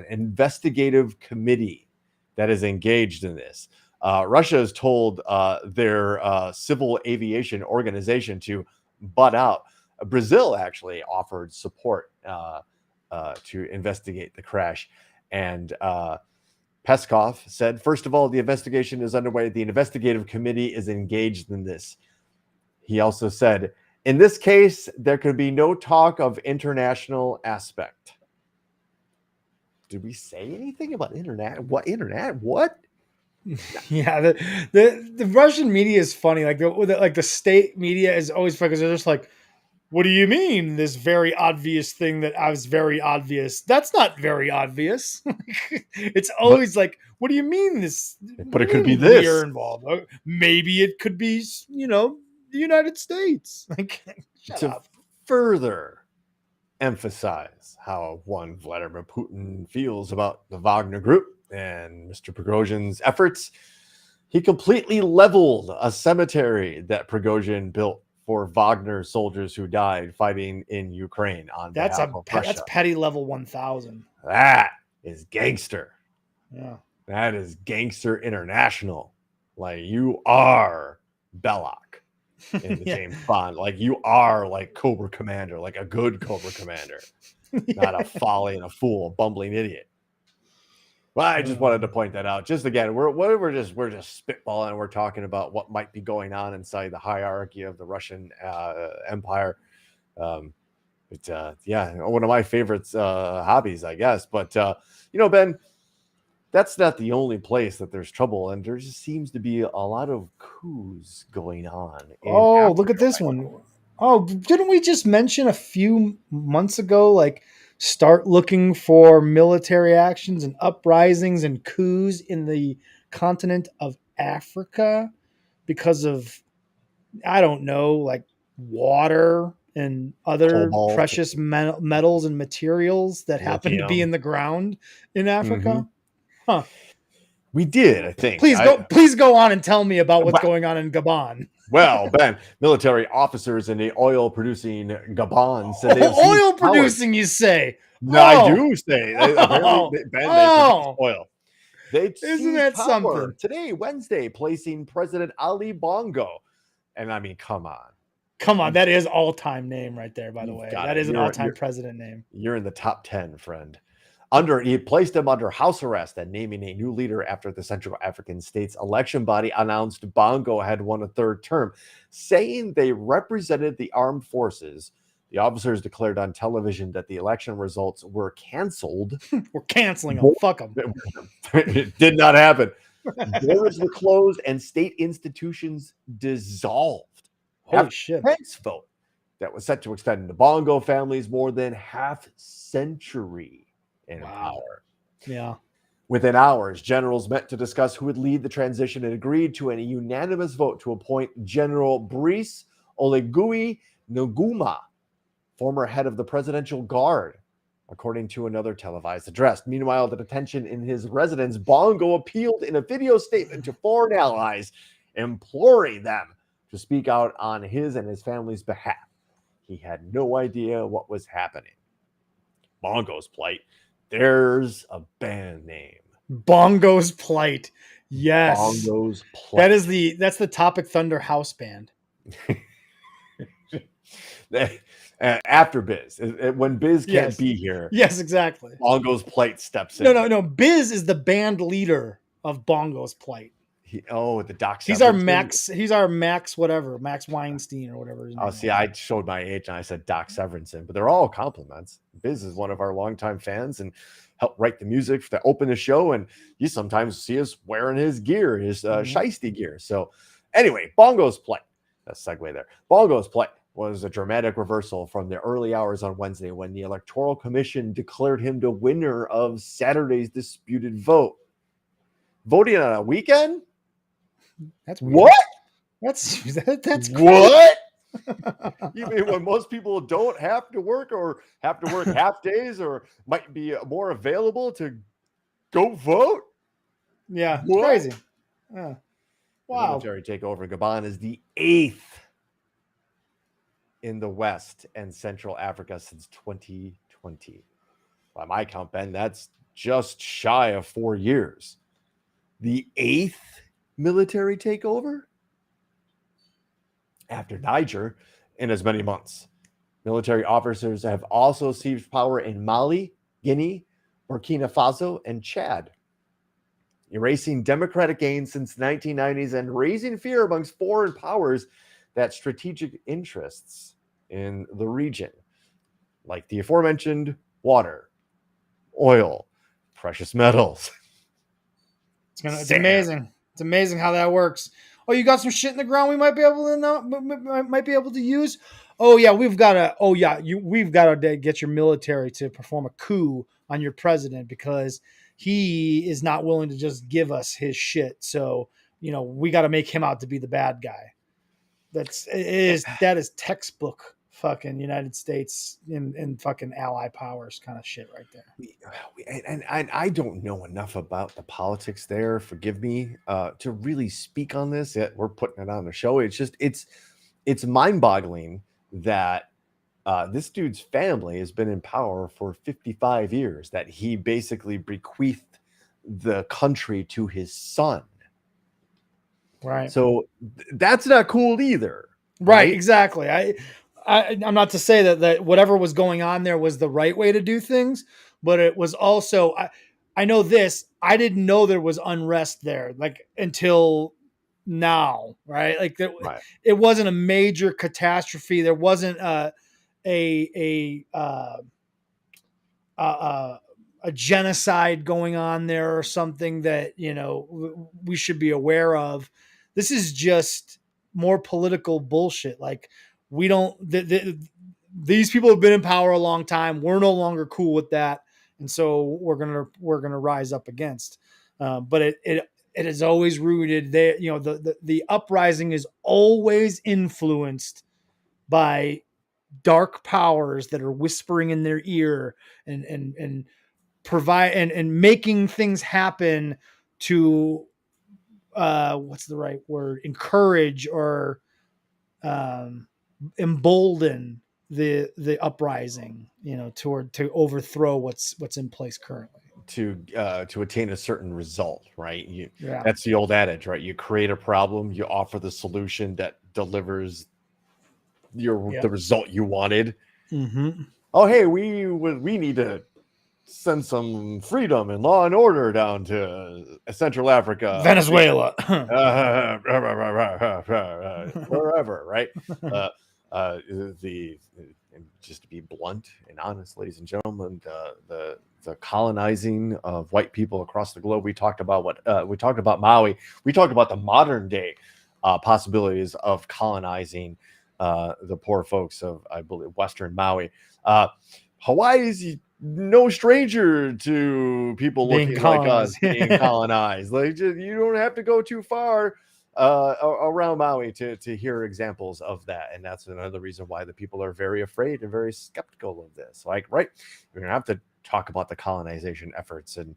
[SPEAKER 2] investigative committee that is engaged in this. Russia has told their civil aviation organization to butt out. Brazil actually offered support to investigate the crash. And Peskov said, first of all, the investigation is underway. The investigative committee is engaged in this. He also said, in this case, there could be no talk of international aspect. Did we say anything about internet? What internet? What?
[SPEAKER 3] Yeah, the Russian media is funny. Like the state media is always funny because they're just like, "What do you mean? This very obvious thing that I was very obvious? That's not very obvious." It's
[SPEAKER 2] But
[SPEAKER 3] always like, "What do you mean this? What
[SPEAKER 2] but
[SPEAKER 3] do
[SPEAKER 2] it
[SPEAKER 3] you
[SPEAKER 2] could be
[SPEAKER 3] mean we are
[SPEAKER 2] this
[SPEAKER 3] involved? Maybe it could be, the United States." Like, shut
[SPEAKER 2] to
[SPEAKER 3] up.
[SPEAKER 2] further emphasize how one Vladimir Putin feels about the Wagner Group and Mr. Prigozhin's efforts. He completely leveled a cemetery that Prigozhin built for Wagner soldiers who died fighting in Ukraine on behalf of
[SPEAKER 3] That's
[SPEAKER 2] Russia.
[SPEAKER 3] petty level 1000.
[SPEAKER 2] That is gangster.
[SPEAKER 3] Yeah.
[SPEAKER 2] That is gangster international. Like you are Belloc in the
[SPEAKER 3] Yeah.
[SPEAKER 2] James Bond. Like you are like Cobra Commander, like a good Cobra Commander, not a folly and a fool, a bumbling idiot. Well, I just wanted to point that out. Just again, we're just spitballing. We're talking about what might be going on inside the hierarchy of the Russian Empire. Yeah, one of my favorites hobbies, I guess. But Ben, that's not the only place that there's trouble, and there just seems to be a lot of coups going on in
[SPEAKER 3] Oh, look at
[SPEAKER 2] Africa
[SPEAKER 3] this
[SPEAKER 2] right
[SPEAKER 3] one.
[SPEAKER 2] now.
[SPEAKER 3] Oh, didn't we just mention a few months ago, like, start looking for military actions and uprisings and coups in the continent of Africa because of, I don't know, like water and other
[SPEAKER 2] Cobalt,
[SPEAKER 3] precious metals and materials that happen to be in
[SPEAKER 2] lithium.
[SPEAKER 3] the ground in
[SPEAKER 2] Hmm.
[SPEAKER 3] Africa? Huh.
[SPEAKER 2] We did, I think.
[SPEAKER 3] Please go on and tell me about what's going on in Gabon.
[SPEAKER 2] Well, Ben, military officers in the oil producing Gabon said they have seized
[SPEAKER 3] Oil
[SPEAKER 2] power.
[SPEAKER 3] producing, you say?
[SPEAKER 2] No, I
[SPEAKER 3] Oh,
[SPEAKER 2] do say apparently,
[SPEAKER 3] oh,
[SPEAKER 2] Ben, they produce
[SPEAKER 3] oh!
[SPEAKER 2] oil. They
[SPEAKER 3] Isn't
[SPEAKER 2] seized
[SPEAKER 3] that
[SPEAKER 2] power
[SPEAKER 3] something?
[SPEAKER 2] today, Wednesday, placing President Ali Bongo. And I mean, come on,
[SPEAKER 3] Come on,
[SPEAKER 2] you,
[SPEAKER 3] that is all-time name right there. By the
[SPEAKER 2] you've
[SPEAKER 3] way,
[SPEAKER 2] got
[SPEAKER 3] that
[SPEAKER 2] it.
[SPEAKER 3] is an all-time president name.
[SPEAKER 2] You're in the top 10, friend. He placed him under house arrest and naming a new leader after the Central African State's election body announced Bongo had won a third term, saying they represented the armed forces. The officers declared on television that the election results were canceled.
[SPEAKER 3] We're canceling them. Fuck them.
[SPEAKER 2] It did not happen. Borders were closed and state institutions dissolved
[SPEAKER 3] Holy
[SPEAKER 2] after
[SPEAKER 3] shit!
[SPEAKER 2] a Pence vote that was set to extend the Bongo family's more than half century in
[SPEAKER 3] Wow.
[SPEAKER 2] power.
[SPEAKER 3] Yeah.
[SPEAKER 2] Within hours, generals met to discuss who would lead the transition and agreed to a unanimous vote to appoint General Brice Oligui Nguema, former head of the Presidential Guard, according to another televised address. Meanwhile, the detention in his residence, Bongo appealed in a video statement to foreign allies, imploring them to speak out on his and his family's behalf. He had no idea what was happening. Bongo's plight. There's a band name.
[SPEAKER 3] Bongo's plight. Yes.
[SPEAKER 2] Bongo's plight.
[SPEAKER 3] That's the Topic Thunder house band.
[SPEAKER 2] After Biz, when Biz can't
[SPEAKER 3] Yes.
[SPEAKER 2] be here,
[SPEAKER 3] Yes, exactly.
[SPEAKER 2] Bongo's plight steps in.
[SPEAKER 3] No. Biz is the band leader of Bongo's plight.
[SPEAKER 2] The Doc.
[SPEAKER 3] He's our Max. He's our Max. Whatever, Max Weinstein or whatever.
[SPEAKER 2] Oh, see, I showed my age and I said Doc Severinsen, but they're all compliments. Biz is one of our longtime fans and helped write the music to open the show. And you sometimes see us wearing his gear, his shiesty gear. So, anyway, Bongo's plight. That's a segue there. Bongo's plight was a dramatic reversal from the early hours on Wednesday when the Electoral Commission declared him the winner of Saturday's disputed vote. Voting on a weekend?
[SPEAKER 3] That's weird.
[SPEAKER 2] What?
[SPEAKER 3] That's
[SPEAKER 2] what? You mean when most people don't have to work or have to work half days or might be more available to go vote?
[SPEAKER 3] Yeah, it's
[SPEAKER 2] What?
[SPEAKER 3] crazy. Yeah. Wow.
[SPEAKER 2] The military takeover in Gabon is the 8th in the West and Central Africa since 2020. By my count, Ben, that's just shy of 4 years. The 8th military takeover after Niger in as many months. Military officers have also seized power in Mali, Guinea, Burkina Faso, and Chad, erasing democratic gains since the 1990s and raising fear amongst foreign powers that strategic interests in the region, like the aforementioned water, oil, precious metals.
[SPEAKER 3] It's amazing. It's amazing how that works. Oh, you got some shit in the ground we might be able to use. Oh yeah, we've got to get your military to perform a coup on your president because he is not willing to just give us his shit. So, we got to make him out to be the bad guy. That is textbook fucking United States and fucking ally powers kind of shit right there.
[SPEAKER 2] And I don't know enough about the politics there. Forgive me, to really speak on this. Yet we're putting it on the show. It's mind-boggling that this dude's family has been in power for 55 years. That he basically bequeathed the country to his son.
[SPEAKER 3] Right.
[SPEAKER 2] So that's not cool either.
[SPEAKER 3] Right. Exactly. I'm not to say that whatever was going on there was the right way to do things, but it was also, I know this, I didn't know there was unrest there like until now, right? Like
[SPEAKER 2] Right.
[SPEAKER 3] It wasn't a major catastrophe. There wasn't a genocide going on there or something that, we should be aware of. This is just more political bullshit. Like we don't, these people have been in power a long time. We're no longer cool with that. And so we're going to rise up against, but it is always rooted there. The uprising is always influenced by dark powers that are whispering in their ear and provide and making things happen to what's the right word, encourage or embolden the uprising, to overthrow what's in place currently,
[SPEAKER 2] to attain a certain result, right?
[SPEAKER 3] Yeah.
[SPEAKER 2] That's the old adage, right? You create a problem, you offer the solution that delivers the result you wanted.
[SPEAKER 3] Mm-hmm.
[SPEAKER 2] Oh, hey, we need to send some freedom and law and order down to Central Africa,
[SPEAKER 3] Venezuela.
[SPEAKER 2] wherever, right? Just to be blunt and honest, ladies and gentlemen, the colonizing of white people across the globe. We talked about Maui. We talked about the modern day possibilities of colonizing the poor folks of, I believe, Western Maui. Hawaii is no stranger to people
[SPEAKER 3] Being
[SPEAKER 2] looking like us
[SPEAKER 3] colonized.
[SPEAKER 2] being colonized. Like, you don't have to go too far around Maui to hear examples of that, and that's another reason why the people are very afraid and very skeptical of this. Like, right, we're gonna have to talk about the colonization efforts and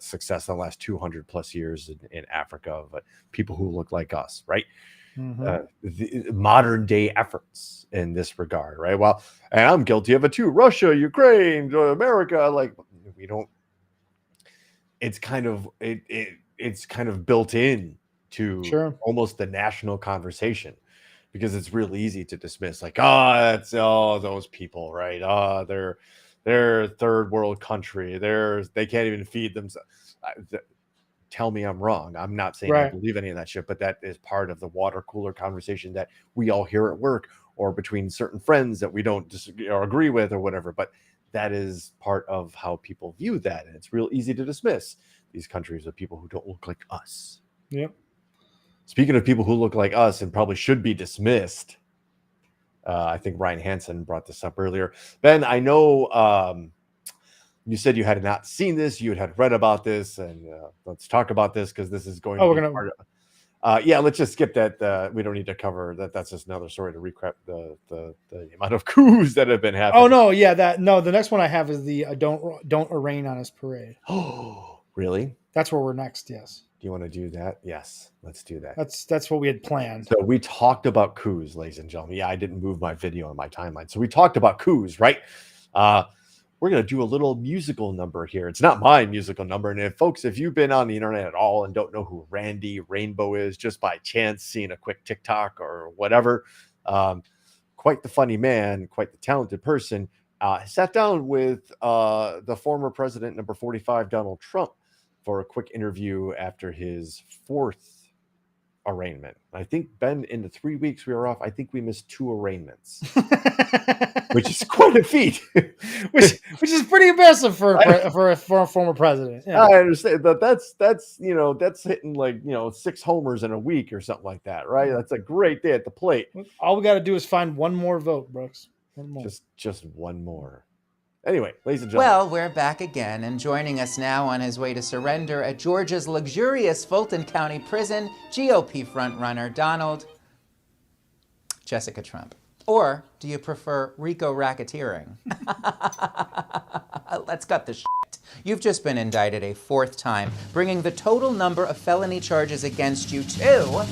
[SPEAKER 2] success in the last 200 plus years in Africa, but people who look like us, right?
[SPEAKER 3] Mm-hmm.
[SPEAKER 2] The modern day efforts in this regard, right? Well, and I'm guilty of it too. Russia, Ukraine, America, like we don't. It's kind of it's kind of built in to
[SPEAKER 3] Sure.
[SPEAKER 2] almost the national conversation, because it's real easy to dismiss, like, oh, that's those people, right? Oh, they're third world country. They can't even feed themselves. Tell me I'm wrong. I'm not saying I
[SPEAKER 3] Right.
[SPEAKER 2] believe any of that shit, but that is part of the water cooler conversation that we all hear at work or between certain friends that we don't disagree or agree with or whatever. But that is part of how people view that. And it's real easy to dismiss these countries of people who don't look like us.
[SPEAKER 3] Yep.
[SPEAKER 2] Speaking of people who look like us and probably should be dismissed, I think Ryan Hansen brought this up earlier. Ben, I know you said you had not seen this, you had read about this, and let's talk about this because this is going to be part of. Yeah, let's just skip that. We don't need to cover that. That's just another story to recap the amount of coups that have been happening.
[SPEAKER 3] Oh no, yeah, the next one I have is the don't arraign on his parade.
[SPEAKER 2] Oh, really?
[SPEAKER 3] That's where we're next. Yes.
[SPEAKER 2] Do you want to do that? Yes, let's do that.
[SPEAKER 3] That's what we had planned.
[SPEAKER 2] So we talked about coups, ladies and gentlemen. Yeah, I didn't move my video on my timeline, so we talked about coups, right? We're going to do a little musical number here. It's not my musical number. And if you've been on the internet at all and don't know who Randy Rainbow is, just by chance seeing a quick TikTok or whatever, quite the funny man, quite the talented person, sat down with the former president, number 45, Donald Trump, for a quick interview after his fourth arraignment. I think, Ben, in the 3 weeks we were off, I think we missed 2 arraignments, which is quite a feat.
[SPEAKER 3] which is pretty impressive for a former president. Yeah.
[SPEAKER 2] I understand that's that's hitting like 6 homers in a week or something like that, right? That's a great day at the plate.
[SPEAKER 3] All we got to do is find one more vote, Brooks. One more.
[SPEAKER 2] Just one more. Anyway, ladies and gentlemen.
[SPEAKER 4] Well, we're back again, and joining us now on his way to surrender at Georgia's luxurious Fulton County Prison, GOP frontrunner Donald Jessica Trump. Or do you prefer Rico racketeering? Let's cut the shit. You've just been indicted a 4th time, bringing the total number of felony charges against you to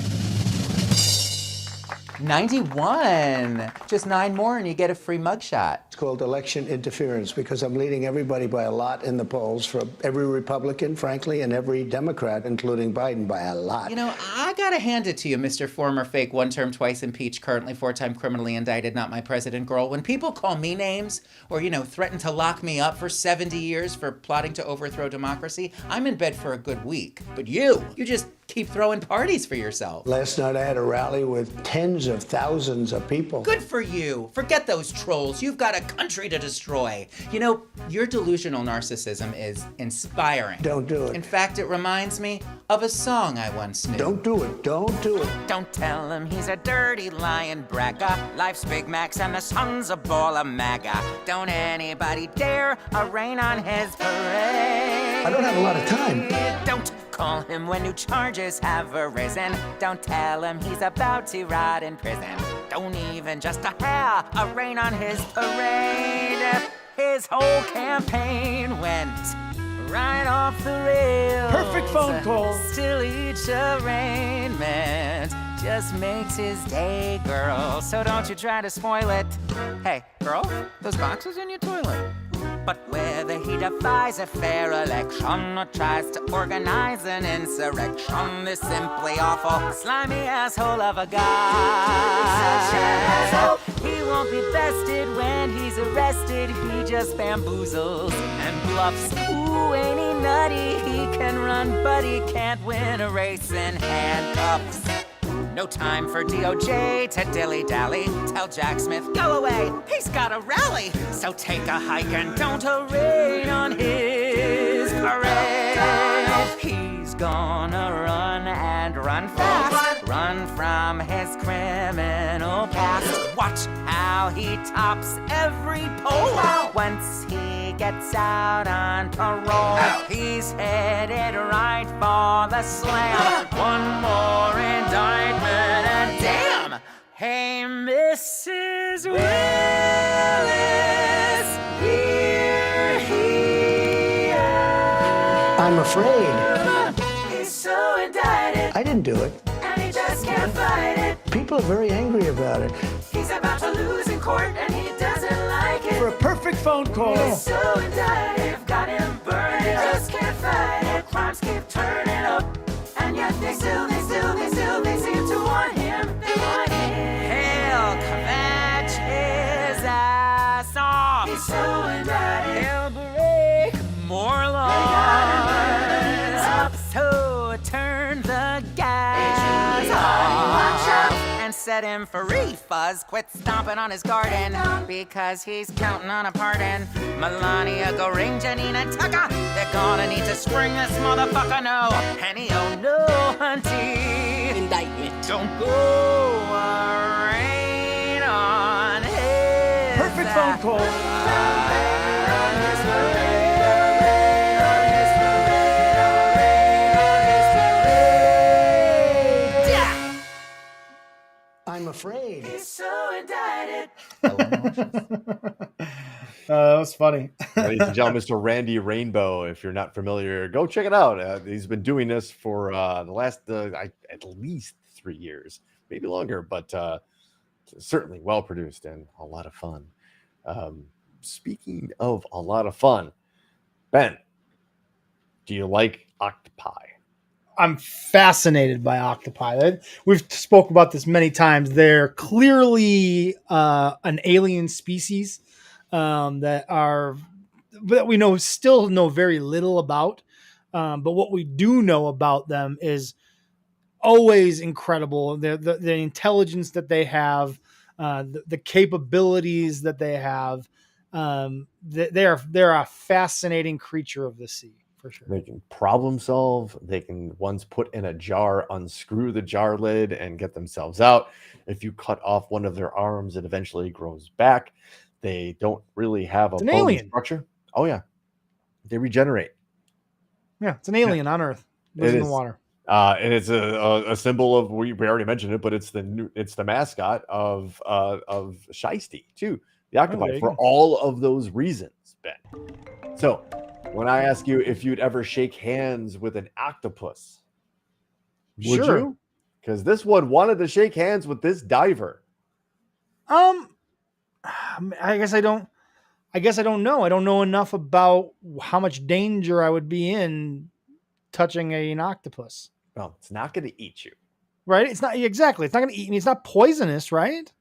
[SPEAKER 4] 91. Just 9 more and you get a free mugshot.
[SPEAKER 5] It's called election interference because I'm leading everybody by a lot in the polls, for every Republican, frankly, and every Democrat, including Biden, by a lot.
[SPEAKER 4] You know, I gotta hand it to you, Mr. Former Fake, 1-term, twice impeached, currently 4-time criminally indicted, not my president girl. When people call me names or, threaten to lock me up for 70 years for plotting to overthrow democracy, I'm in bed for a good week. But you just keep throwing parties for yourself.
[SPEAKER 5] Last night I had a rally with tens of thousands of people.
[SPEAKER 4] Good for you. Forget those trolls. You've got a country to destroy. Your delusional narcissism is inspiring.
[SPEAKER 5] Don't do it.
[SPEAKER 4] In fact, it reminds me of a song I once knew.
[SPEAKER 5] Don't do it. Don't do it.
[SPEAKER 4] Don't tell him he's a dirty lying bragger. Life's Big Macs and the sun's a ball of MAGA. Don't anybody dare rain on his parade.
[SPEAKER 5] I don't have a lot of time.
[SPEAKER 4] Don't call him when new charges have arisen. Don't tell him he's about to rot in prison. Don't even just a hair rain on his parade. His whole campaign went right off the rails.
[SPEAKER 3] Perfect phone call.
[SPEAKER 4] Still each arraignment just makes his day, girl. So don't you try to spoil it. Hey, girl, those boxes in your toilet. But whether he defies a fair election or tries to organize an insurrection, this simply awful, slimy asshole of a guy. He won't be bested when he's arrested. He just bamboozles and bluffs. Ooh, ain't he nutty? He can run, but he can't win a race in handcuffs. No time for DOJ to dilly-dally. Tell Jack Smith, go away, he's got a rally. So take a hike and don't rain on his parade. He's gonna run and run fast. Run from his criminal past. Watch how he tops every poll. Once he gets out on parole, he's headed right for the slam. One more indictment and damn! Hey, Mrs. Willis, here he is.
[SPEAKER 5] I'm afraid.
[SPEAKER 4] He's so indicted,
[SPEAKER 5] I didn't do it.
[SPEAKER 4] and he just can't fight it.
[SPEAKER 5] People are very angry about it.
[SPEAKER 4] He's about to lose in court, and he doesn't like it.
[SPEAKER 3] For a perfect phone call.
[SPEAKER 4] He's so indicted, got him burned, he just can't fight it. Crimes keep turning up, and yet they still seem to want him. They want him. He'll catch his ass off. He's so indicted, he'll break more laws. So turn the gas off and set him free. Fuzz, quit stomping on his garden because he's counting on a pardon. Melania, go ring Janina Tucker. They're gonna need to spring this motherfucker, no. Henny, oh no, hunty. Indictment. Don't go rain on his
[SPEAKER 3] Perfect phone call.
[SPEAKER 5] I'm afraid.
[SPEAKER 4] He's so indicted.
[SPEAKER 3] That was funny.
[SPEAKER 2] Ladies and gentlemen, Mr. Randy Rainbow. If you're not familiar, go check it out. He's been doing this for the last at least 3 years, maybe longer, but certainly well produced and a lot of fun. Speaking of a lot of fun, Ben, do you like octopi?
[SPEAKER 3] I'm fascinated by octopi. We've spoke about this many times. They're clearly an alien species that we still know very little about. But what we do know about them is always incredible. The intelligence that they have, the capabilities that they have. They're a fascinating creature of the sea for sure.
[SPEAKER 2] They can problem solve. They can, once put in a jar, unscrew the jar lid and get themselves out. If you cut off one of their arms, it eventually grows back. They don't really have a
[SPEAKER 3] It's an
[SPEAKER 2] bone
[SPEAKER 3] alien.
[SPEAKER 2] structure. Oh yeah, they regenerate.
[SPEAKER 3] Yeah, it's an alien on Earth. Lives
[SPEAKER 2] It
[SPEAKER 3] in the
[SPEAKER 2] is.
[SPEAKER 3] water.
[SPEAKER 2] And it's a symbol of, we already mentioned it, but it's the mascot of Shiesty too, the octopi,
[SPEAKER 3] there you
[SPEAKER 2] for
[SPEAKER 3] go.
[SPEAKER 2] all of those reasons, Ben. So when I ask you if you'd ever shake hands with an octopus, would
[SPEAKER 3] Sure.
[SPEAKER 2] you? Because this one wanted to shake hands with this diver.
[SPEAKER 3] I guess I don't know. I don't know enough about how much danger I would be in touching an octopus.
[SPEAKER 2] Well, it's not going to eat you.
[SPEAKER 3] Right? It's not exactly. It's not going to eat me. It's not poisonous, right?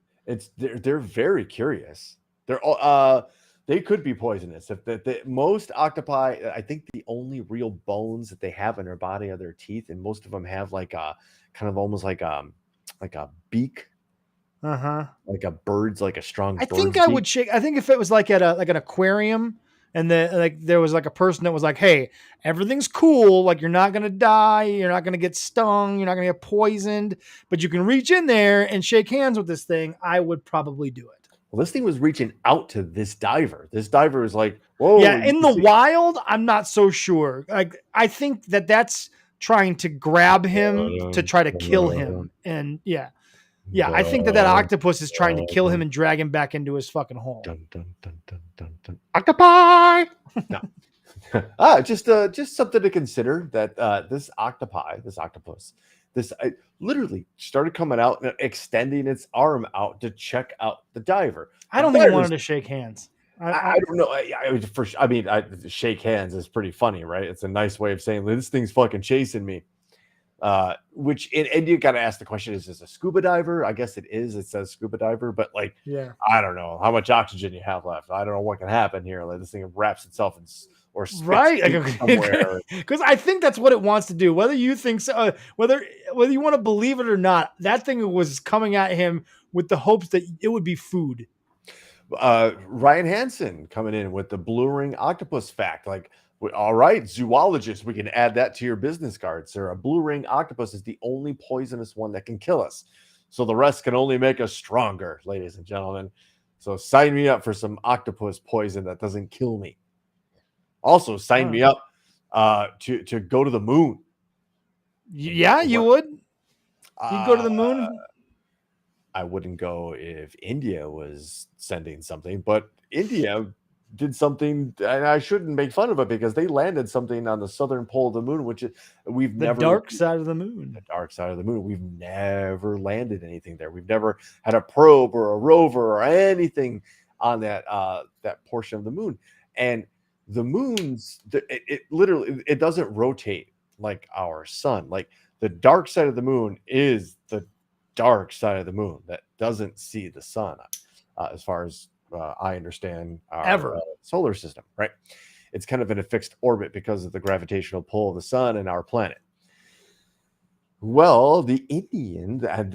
[SPEAKER 2] They're very curious. They're all they could be poisonous. If the most octopi, I think the only real bones that they have in their body are their teeth, and most of them have like a kind of almost like a beak, like a bird's, like a strong.
[SPEAKER 3] I think
[SPEAKER 2] bird's
[SPEAKER 3] I would
[SPEAKER 2] beak.
[SPEAKER 3] shake. I think if it was like at an aquarium, and there was like a person that was like, "Hey, everything's cool. Like you're not gonna die. You're not gonna get stung. You're not gonna get poisoned. But you can reach in there and shake hands with this thing." I would probably do it.
[SPEAKER 2] Well, this thing was reaching out to this diver. This diver is like, "Whoa!"
[SPEAKER 3] Yeah, in
[SPEAKER 2] you
[SPEAKER 3] the
[SPEAKER 2] see-
[SPEAKER 3] wild, I'm not so sure. Like I think that's trying to grab him to try to kill him, and yeah, I think that octopus is trying to kill him and drag him back into his fucking hole.
[SPEAKER 2] Dun, dun, dun, dun, dun, dun. Octopi. No. Just something to consider, that this octopus, literally started coming out and extending its arm out to check out the diver.
[SPEAKER 3] I don't think it wanted to shake hands.
[SPEAKER 2] I don't know. Shake hands is pretty funny, right? It's a nice way of saying this thing's fucking chasing me. Which and you got to ask the question: is this a scuba diver? I guess it is. It says scuba diver, but like,
[SPEAKER 3] Yeah,
[SPEAKER 2] I don't know how much oxygen you have left. I don't know what can happen here. Like this thing wraps itself in or spits
[SPEAKER 3] right.
[SPEAKER 2] somewhere.
[SPEAKER 3] Because I think that's what it wants to do. Whether you think so, whether you want to believe it or not, that thing was coming at him with the hopes that it would be food.
[SPEAKER 2] Ryan Hansen coming in with the blue ring octopus fact. Like, all right, zoologist, we can add that to your business card, sir. A blue ring octopus is the only poisonous one that can kill us. So the rest can only make us stronger, ladies and gentlemen. So sign me up for some octopus poison that doesn't kill me. Also, sign me up to go to the moon.
[SPEAKER 3] Yeah, you would. You'd go to the moon.
[SPEAKER 2] I wouldn't go if India was sending something, but India did something, and I shouldn't make fun of it because they landed something on the southern pole of the moon, which is
[SPEAKER 3] The dark side of the moon.
[SPEAKER 2] The dark side of the moon. We've never landed anything there. We've never had a probe or a rover or anything on that portion of the moon. And the moon's it literally doesn't rotate like our sun. Like the dark side of the moon is the dark side of the moon that doesn't see the sun, as far as I understand our solar system, right? It's kind of in a fixed orbit because of the gravitational pull of the sun and our planet. Well, the Indians, not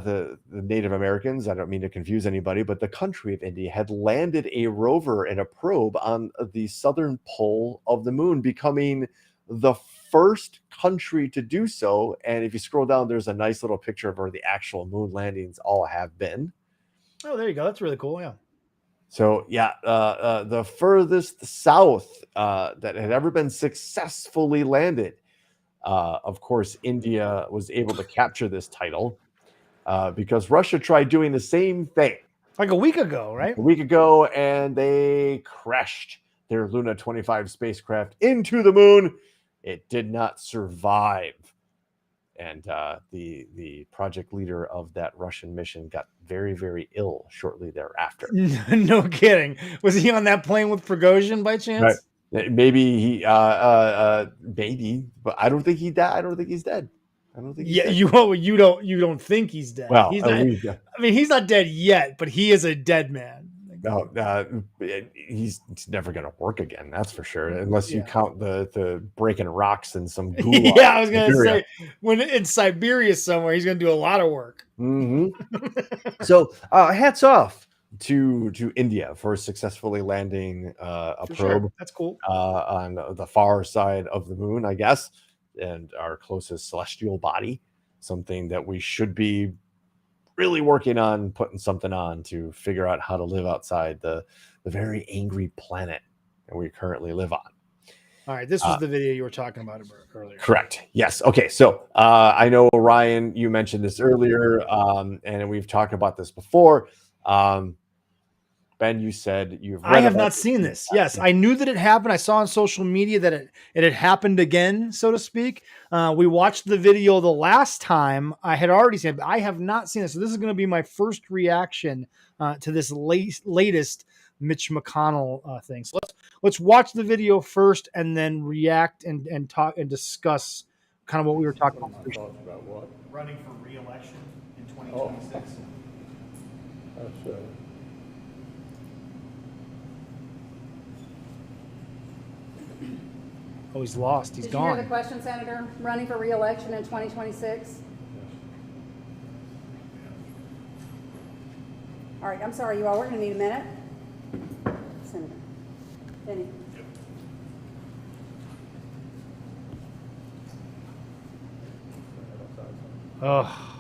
[SPEAKER 2] the Native Americans, I don't mean to confuse anybody, but the country of India had landed a rover and a probe on the southern pole of the moon, becoming the first country to do so. And if you scroll down, there's a nice little picture of where the actual moon landings all have been.
[SPEAKER 3] Oh, there you go. That's really cool. Yeah.
[SPEAKER 2] So yeah, the furthest south that had ever been successfully landed. Of course, India was able to capture this title because Russia tried doing the same thing
[SPEAKER 3] Like a week ago, right?
[SPEAKER 2] a week ago, and they crashed their Luna 25 spacecraft into the moon. It did not survive. And the project leader of that Russian mission got very, very ill shortly thereafter.
[SPEAKER 3] No kidding. Was he on that plane with Prigozhin by chance?
[SPEAKER 2] Right. Maybe he, maybe, but I don't think he died. I don't think he's dead. I don't think. He's dead.
[SPEAKER 3] You don't think he's dead?
[SPEAKER 2] Well,
[SPEAKER 3] he's not, I mean, he's not dead yet, but he is a dead man. Like,
[SPEAKER 2] No, he's never going to work again. That's for sure. Unless you count the breaking rocks and some gulag.
[SPEAKER 3] Yeah, I was gonna
[SPEAKER 2] Siberia.
[SPEAKER 3] say when in Siberia somewhere, he's gonna do a lot of work.
[SPEAKER 2] So hats off to India for successfully landing a
[SPEAKER 3] For
[SPEAKER 2] probe.
[SPEAKER 3] sure. That's cool.
[SPEAKER 2] On the far side of the moon, I guess, and our closest celestial body. Something that we should be really working on putting something on to figure out how to live outside the very angry planet that we currently live on.
[SPEAKER 3] All right, this was the video you were talking about earlier.
[SPEAKER 2] Correct. Yes. Okay. So I know, Ryan, you mentioned this earlier, and we've talked about this before. Ben, you said you've read
[SPEAKER 3] I have
[SPEAKER 2] about
[SPEAKER 3] not seen this. Yes, I knew that it happened. I saw on social media that it had happened again, so to speak. We watched the video the last time. I had already seen it, but I have not seen it. So this is going to be my first reaction to this latest Mitch McConnell thing. So let's watch the video first and then react and talk and discuss kind of what we were talking about.
[SPEAKER 6] About what?
[SPEAKER 3] Running for re-election in 2026.
[SPEAKER 6] That's
[SPEAKER 3] Oh, he's lost. He's
[SPEAKER 7] Did you hear the
[SPEAKER 3] gone.
[SPEAKER 7] question, Senator? Running for re-election in 2026? All right, I'm sorry, you all, we're going to need a minute. Senator. Benny.
[SPEAKER 3] Oh,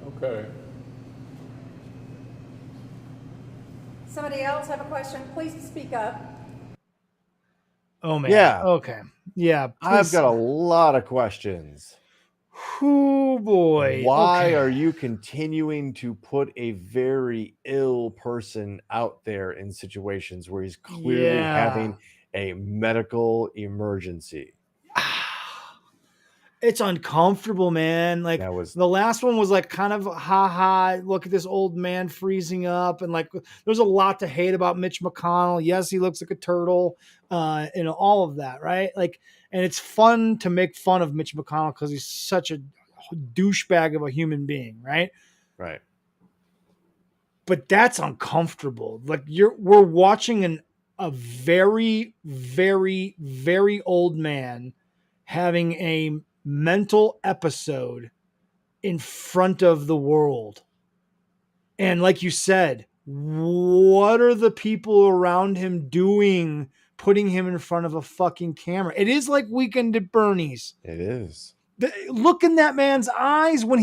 [SPEAKER 6] okay.
[SPEAKER 7] Somebody else have a question? Please speak up.
[SPEAKER 3] oh man.
[SPEAKER 2] Yeah.
[SPEAKER 3] Okay. Yeah.
[SPEAKER 2] I've got a lot of questions.
[SPEAKER 3] Oh boy.
[SPEAKER 2] Why
[SPEAKER 3] Okay.
[SPEAKER 2] are you continuing to put a very ill person out there in situations where he's clearly
[SPEAKER 3] Yeah.
[SPEAKER 2] having a medical emergency?
[SPEAKER 3] It's uncomfortable, man. Like
[SPEAKER 2] That was-
[SPEAKER 3] the last one was like kind of ha, look at this old man freezing up, and like there's a lot to hate about Mitch McConnell. Yes, he looks like a turtle, and all of that, right? Like, and it's fun to make fun of Mitch McConnell because he's such a douchebag of a human being, right?
[SPEAKER 2] Right.
[SPEAKER 3] But that's uncomfortable. Like we're watching a very, very, very old man having a mental episode in front of the world. And like you said, what are the people around him doing, putting him in front of a fucking camera? It is like Weekend at Bernie's.
[SPEAKER 2] It is.
[SPEAKER 3] Look in that man's eyes when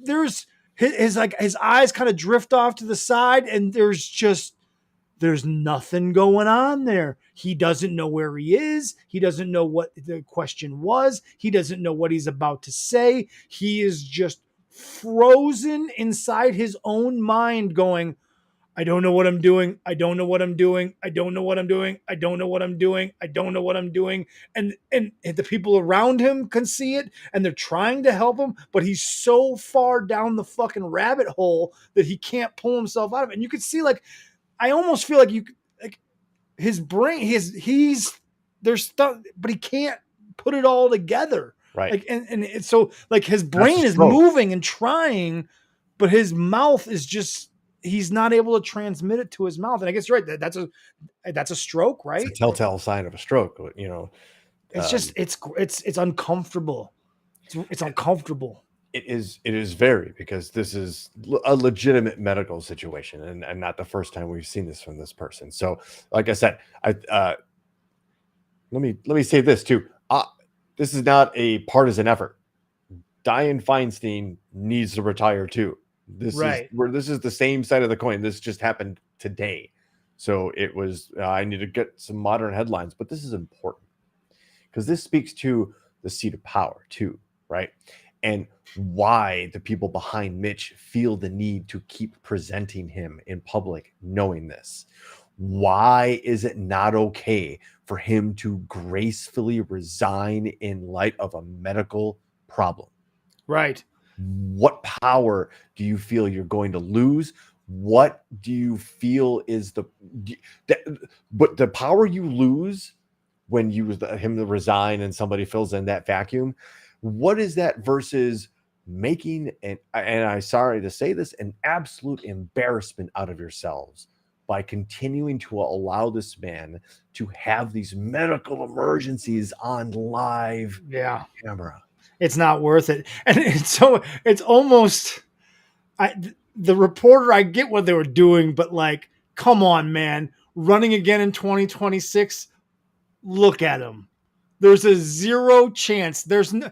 [SPEAKER 3] there's his eyes kind of drift off to the side and there's nothing going on there. He doesn't know where he is. He doesn't know what the question was. He doesn't know what he's about to say. He is just frozen inside his own mind going, I don't know what I'm doing. I don't know what I'm doing. I don't know what I'm doing. I don't know what I'm doing. I don't know what I'm doing. And the people around him can see it and they're trying to help him, but he's so far down the fucking rabbit hole that he can't pull himself out of it. And you could see, like, I almost feel like his brain, there's stuff, but he can't put it all together.
[SPEAKER 2] Right.
[SPEAKER 3] Like, and it's so like his brain is
[SPEAKER 2] stroke.
[SPEAKER 3] moving and trying, but his mouth is just, he's not able to transmit it to his mouth. And I guess you're right. That's a stroke, right?
[SPEAKER 2] It's a telltale sign of a stroke, you know.
[SPEAKER 3] It's just, it's uncomfortable. It's uncomfortable.
[SPEAKER 2] It is very, because this is a legitimate medical situation and not the first time we've seen this from this person. So like I said, let me say this too. This is not a partisan effort. Dianne Feinstein needs to retire too. This is the same side of the coin. This just happened today. So it was, I need to get some modern headlines, but this is important because this speaks to the seat of power too, right? And why the people behind Mitch feel the need to keep presenting him in public knowing this. Why is it not okay for him to gracefully resign in light of a medical problem?
[SPEAKER 3] Right.
[SPEAKER 2] What power do you feel you're going to lose? What do you feel is but the power you lose when you him to resign and somebody fills in that vacuum? What is that versus making and I'm sorry to say this, an absolute embarrassment out of yourselves by continuing to allow this man to have these medical emergencies on live camera.
[SPEAKER 3] It's not worth it. And it's almost the reporter, I get what they were doing, but like, come on, man, running again in 2026. Look at him. There's a 0 chance. There's no.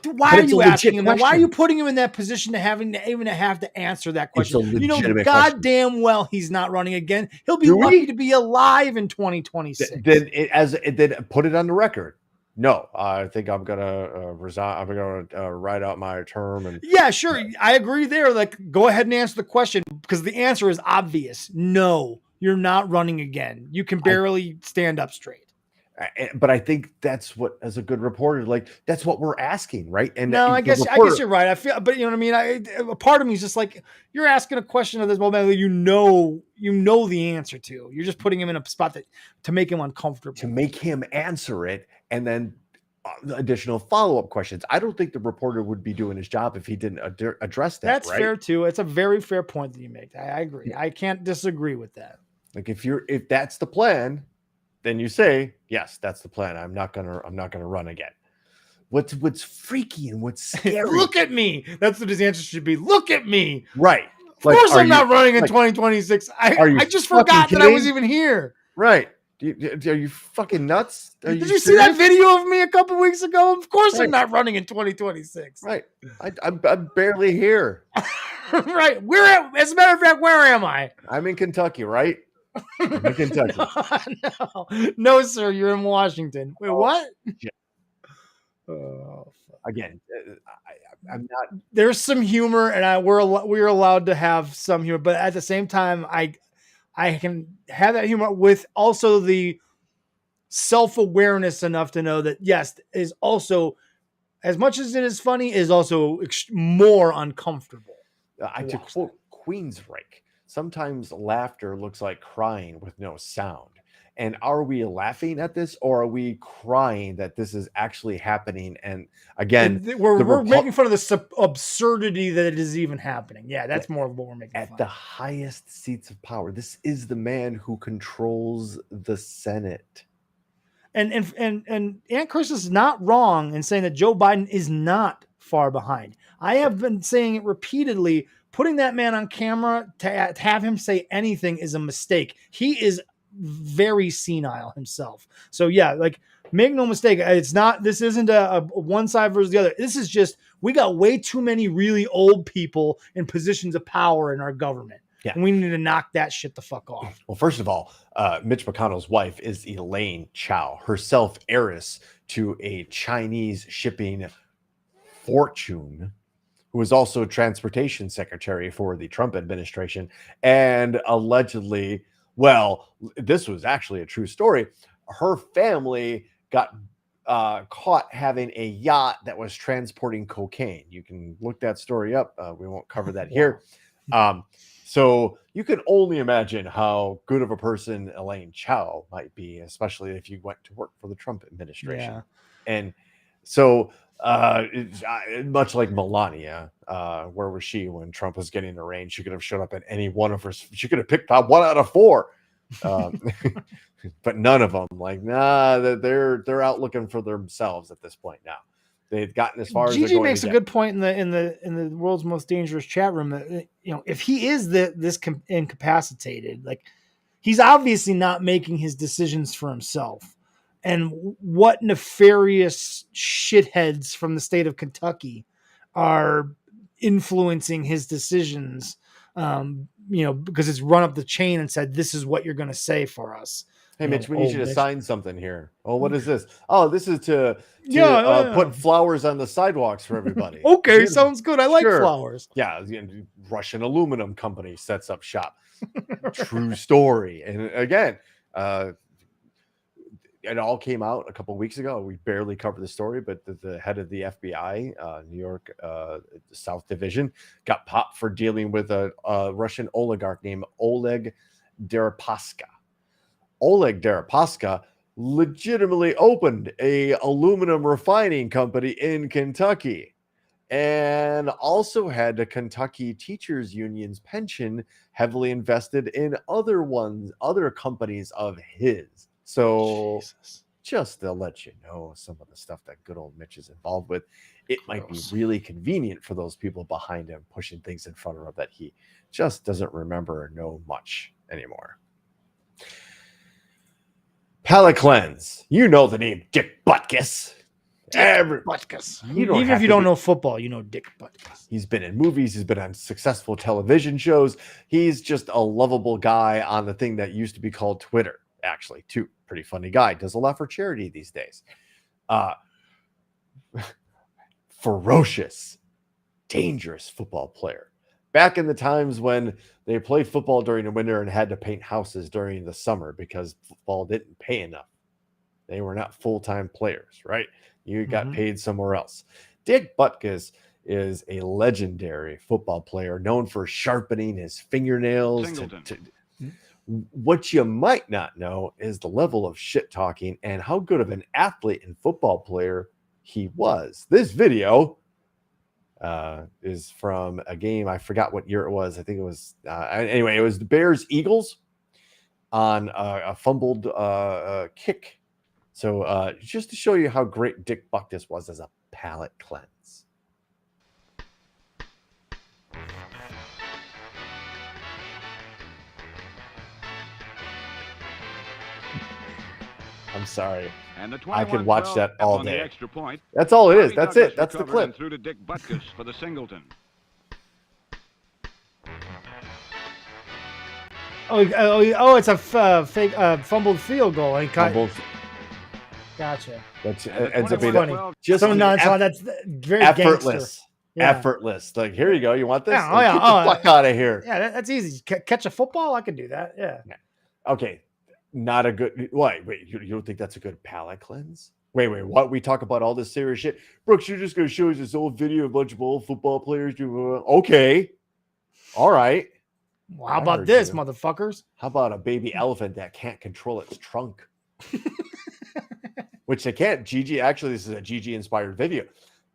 [SPEAKER 3] Why are you asking him that? Why are you putting him in that position to have to answer that question? You know, goddamn well he's not running again. He'll be lucky to be alive in 2026.
[SPEAKER 2] Then put it on the record. No, I think I'm gonna resign. I'm gonna write out my term. And
[SPEAKER 3] yeah, sure, I agree there. Like, go ahead and answer the question because the answer is obvious. No, you're not running again. You can barely stand up straight.
[SPEAKER 2] But I think that's what, as a good reporter, like that's what we're asking, right? And
[SPEAKER 3] no, I guess you're right. I feel, but you know what I mean. A part of me is just like, you're asking a question of this moment that you know the answer to. You're just putting him in a spot to make him uncomfortable,
[SPEAKER 2] to make him answer it, and then additional follow-up questions. I don't think the reporter would be doing his job if he didn't address that.
[SPEAKER 3] That's fair too. It's a very fair point that you make. I agree. I can't disagree with that.
[SPEAKER 2] Like if that's the plan, then you say, yes, that's the plan. I'm not gonna run again. What's freaky and what's scary?
[SPEAKER 3] Look at me. That's what his answer should be. Look at me.
[SPEAKER 2] Right.
[SPEAKER 3] Of course I'm not running in 2026. I just forgot that I was even here.
[SPEAKER 2] Right. Are you fucking nuts?
[SPEAKER 3] Did you see that video of me a couple weeks ago? Of course I'm not running in 2026.
[SPEAKER 2] Right. I'm barely here.
[SPEAKER 3] Right. As a matter of fact, where am I?
[SPEAKER 2] I'm in Kentucky, right? I'm in Kentucky.
[SPEAKER 3] No, sir. You're in Washington. Wait, what?
[SPEAKER 2] Again, I'm not.
[SPEAKER 3] There's some humor, and we're allowed to have some humor, but at the same time, I can have that humor with also the self-awareness enough to know that yes, is also, as much as it is funny, is also more uncomfortable.
[SPEAKER 2] To quote Queensryche, sometimes laughter looks like crying with no sound. And are we laughing at this, or are we crying that this is actually happening? And again,
[SPEAKER 3] we're making fun of the absurdity that it is even happening. Yeah, that's more of what we're making fun of.
[SPEAKER 2] At the highest seats of power, this is the man who controls the Senate.
[SPEAKER 3] And Aunt Chris is not wrong in saying that Joe Biden is not far behind. I have been saying it repeatedly. Putting that man on camera to have him say anything is a mistake. He is very senile himself. So yeah, like, make no mistake, this isn't a one side versus the other. This is just, we got way too many really old people in positions of power in our government. Yeah. And we need to knock that shit the fuck off.
[SPEAKER 2] Well, first of all, Mitch McConnell's wife is Elaine Chao, herself heiress to a Chinese shipping fortune, who was also transportation secretary for the Trump administration, and allegedly, well, this was actually a true story, her family got caught having a yacht that was transporting cocaine. You can look that story up. We won't cover that here. So you can only imagine how good of a person Elaine Chao might be, especially if you went to work for the Trump administration. Yeah. And so much like Melania, where was she when Trump was getting arraigned? She could have showed up at any one of her. She could have picked out 1 out of 4, but none of them. Like, nah, they're out looking for themselves at this point now. They've gotten as far as
[SPEAKER 3] Gigi makes a good point in the world's most dangerous chat room that, you know, if he is this incapacitated, like, he's obviously not making his decisions for himself. And what nefarious shitheads from the state of Kentucky are influencing his decisions, because it's run up the chain and said, this is what you're going to say for us.
[SPEAKER 2] Hey, Mitch, we need you to sign something here. Oh, what is this? Oh, this is to put flowers on the sidewalks for everybody.
[SPEAKER 3] Okay, sounds good. I like flowers.
[SPEAKER 2] Yeah, Russian aluminum company sets up shop. True story. And again, it all came out a couple of weeks ago. We barely covered the story, but the head of the FBI, New York South Division, got popped for dealing with a Russian oligarch named Oleg Deripaska. Oleg Deripaska legitimately opened a aluminum refining company in Kentucky and also had the Kentucky Teachers Union's pension heavily invested in other companies of his. So just to let you know some of the stuff that good old Mitch is involved with, it might be really convenient for those people behind him pushing things in front of him that he just doesn't remember or know much anymore. Palate cleanse. You know the name Dick Butkus.
[SPEAKER 3] Butkus. Even if you don't know football, you know Dick Butkus.
[SPEAKER 2] He's been in movies. He's been on successful television shows. He's just a lovable guy on the thing that used to be called Twitter, actually, too. Pretty funny guy. Does a lot for charity these days. Ferocious, dangerous football player. Back in the times when they played football during the winter and had to paint houses during the summer because football didn't pay enough. They were not full-time players, right? You got paid somewhere else. Dick Butkus is a legendary football player known for sharpening his fingernails. What you might not know is the level of shit talking and how good of an athlete and football player he was. This video is from a game. I forgot what year it was. I think it was anyway, it was the Bears-Eagles on a fumbled kick. So just to show you how great Dick Butkus was as a palate cleanse. I'm sorry.
[SPEAKER 8] And the
[SPEAKER 2] I could watch that all day.
[SPEAKER 8] Extra point.
[SPEAKER 2] That's all it is. That's it. That's the clip.
[SPEAKER 8] Through to Dick Butkus for the singleton.
[SPEAKER 3] It's a fake fumbled field goal. And
[SPEAKER 2] Fumbled.
[SPEAKER 3] Gotcha.
[SPEAKER 2] That ends up being
[SPEAKER 3] funny.
[SPEAKER 2] just
[SPEAKER 3] So nonchalant. That's very
[SPEAKER 2] effortless.
[SPEAKER 3] Gangster. Yeah.
[SPEAKER 2] Effortless. Like, here you go. You want this?
[SPEAKER 3] Yeah,
[SPEAKER 2] Get the fuck out of here.
[SPEAKER 3] Yeah, that's easy. Catch a football? I can do that. Yeah.
[SPEAKER 2] Okay. Not a good. Wait. You don't think that's a good palate cleanse? Wait. What? We talk about all this serious shit. Brooks, you're just going to show us this old video of a bunch of old football players doing. Okay. All right.
[SPEAKER 3] Well, how about this, motherfuckers?
[SPEAKER 2] How about a baby elephant that can't control its trunk? Which they can't. Gigi, actually, this is a Gigi inspired video.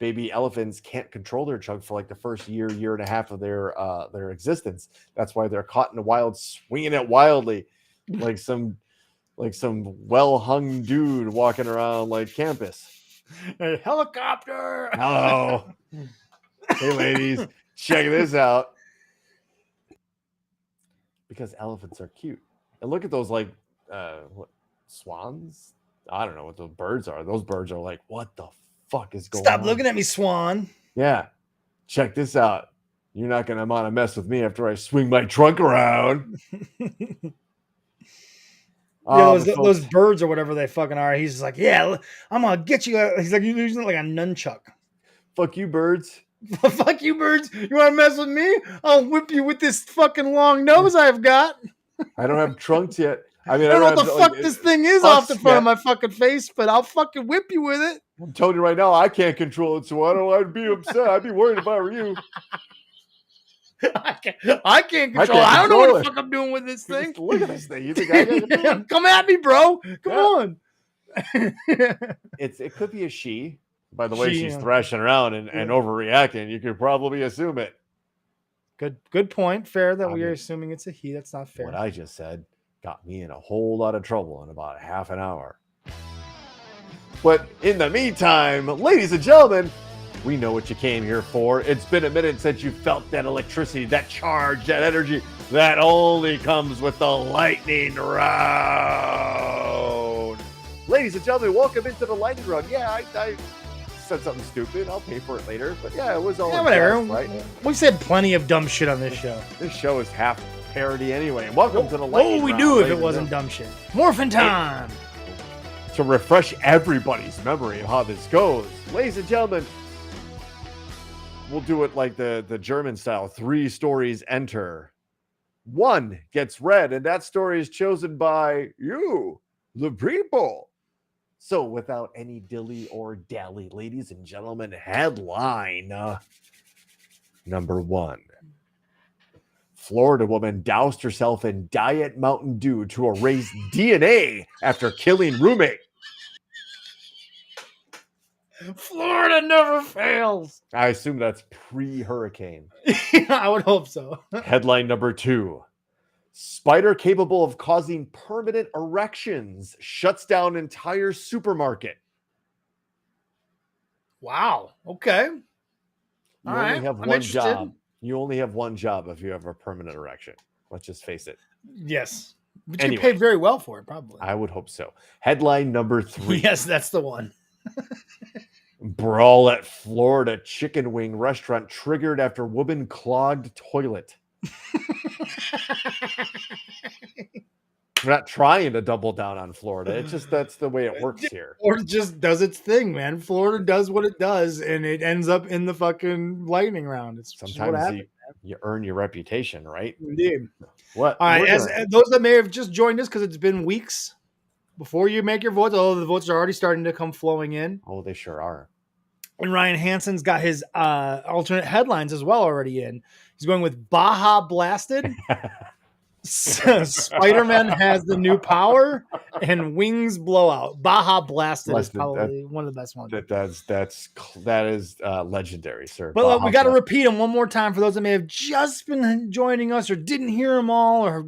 [SPEAKER 2] Baby elephants can't control their trunk for like the first year and a half of their existence. That's why they're caught in the wild, swinging it wildly, like some well-hung dude walking around like campus.
[SPEAKER 3] A helicopter.
[SPEAKER 2] Hello. Hey, ladies, check this out. Because elephants are cute. And look at those like swans. I don't know what those birds are. Those birds are like, what the fuck is going on?
[SPEAKER 3] Stop looking at me, swan.
[SPEAKER 2] Yeah. Check this out. You're not going to want to mess with me after I swing my trunk around.
[SPEAKER 3] Those birds or whatever they fucking are. He's just like, yeah, I'm going to get you. He's like, you're using it like a nunchuck.
[SPEAKER 2] Fuck you, birds.
[SPEAKER 3] Fuck you, birds. You want to mess with me? I'll whip you with this fucking long nose I've got.
[SPEAKER 2] I don't have trunks yet. I mean,
[SPEAKER 3] I don't know what the fuck this thing is off the front of my fucking face, but I'll fucking whip you with it.
[SPEAKER 2] I'm telling you right now, I can't control it, so I'd be upset. I'd be worried if I were you.
[SPEAKER 3] I can't control it. I don't know what the fuck I'm doing with this thing.
[SPEAKER 2] Look at this thing. You think I can
[SPEAKER 3] Come at me, bro. Come on.
[SPEAKER 2] It could be a she. By the way, she's thrashing around and overreacting. You could probably assume it.
[SPEAKER 3] Good point. Fair that we are assuming it's a he. That's not fair.
[SPEAKER 2] What I just said got me in a whole lot of trouble in about a half an hour. But in the meantime, ladies and gentlemen, we know what you came here for. It's been a minute since you felt that electricity, that charge, that energy that only comes with the lightning round. Ladies and gentlemen, welcome into the lightning round. Yeah, I said something stupid. I'll pay for it later. But yeah, it was all
[SPEAKER 3] whatever.
[SPEAKER 2] Right?
[SPEAKER 3] We said plenty of dumb shit on this show.
[SPEAKER 2] This show is half parody anyway. Welcome to the lightning round.
[SPEAKER 3] What would we do if it wasn't dumb shit? Morphin' time.
[SPEAKER 2] To refresh everybody's memory of how this goes, ladies and gentlemen, we'll do it like the German style. 3 stories enter. 1 gets read, and that story is chosen by you, the people. So without any dilly or dally, ladies and gentlemen, headline number 1. Florida woman doused herself in Diet Mountain Dew to erase DNA after killing roommate.
[SPEAKER 3] Florida never fails.
[SPEAKER 2] I assume that's pre-hurricane.
[SPEAKER 3] I would hope so.
[SPEAKER 2] Headline number 2. Spider capable of causing permanent erections shuts down entire supermarket.
[SPEAKER 3] Wow. Okay.
[SPEAKER 2] You
[SPEAKER 3] All
[SPEAKER 2] only
[SPEAKER 3] right.
[SPEAKER 2] have
[SPEAKER 3] I'm
[SPEAKER 2] one
[SPEAKER 3] interested.
[SPEAKER 2] job. You only have one job if you have a permanent erection. Let's just face it.
[SPEAKER 3] Yes. But
[SPEAKER 2] Anyway.
[SPEAKER 3] you get paid very well for it, probably.
[SPEAKER 2] I would hope so. Headline number 3.
[SPEAKER 3] Yes, that's the one.
[SPEAKER 2] Brawl at Florida chicken wing restaurant triggered after woman clogged toilet. We're not trying to double down on Florida. It's just that's the way it works here.
[SPEAKER 3] Florida just does its thing, man. Florida does what it does, and it ends up in the fucking lightning round. It's just what
[SPEAKER 2] Sometimes
[SPEAKER 3] happens.
[SPEAKER 2] you earn your reputation, right?
[SPEAKER 3] Indeed.
[SPEAKER 2] What?
[SPEAKER 3] All right,
[SPEAKER 2] We're
[SPEAKER 3] as
[SPEAKER 2] gonna-
[SPEAKER 3] those that may have just joined us because it's been weeks before you make your votes, although the votes are already starting to come flowing in.
[SPEAKER 2] Oh, they sure are.
[SPEAKER 3] And Ryan Hansen's got his alternate headlines as well already in. He's going with Baja Blasted, Spider-Man has the new power, and Wings Blowout. Baja Blasted is probably one of the best ones.
[SPEAKER 2] That is legendary, sir.
[SPEAKER 3] But we got to repeat them one more time for those that may have just been joining us or didn't hear them all, or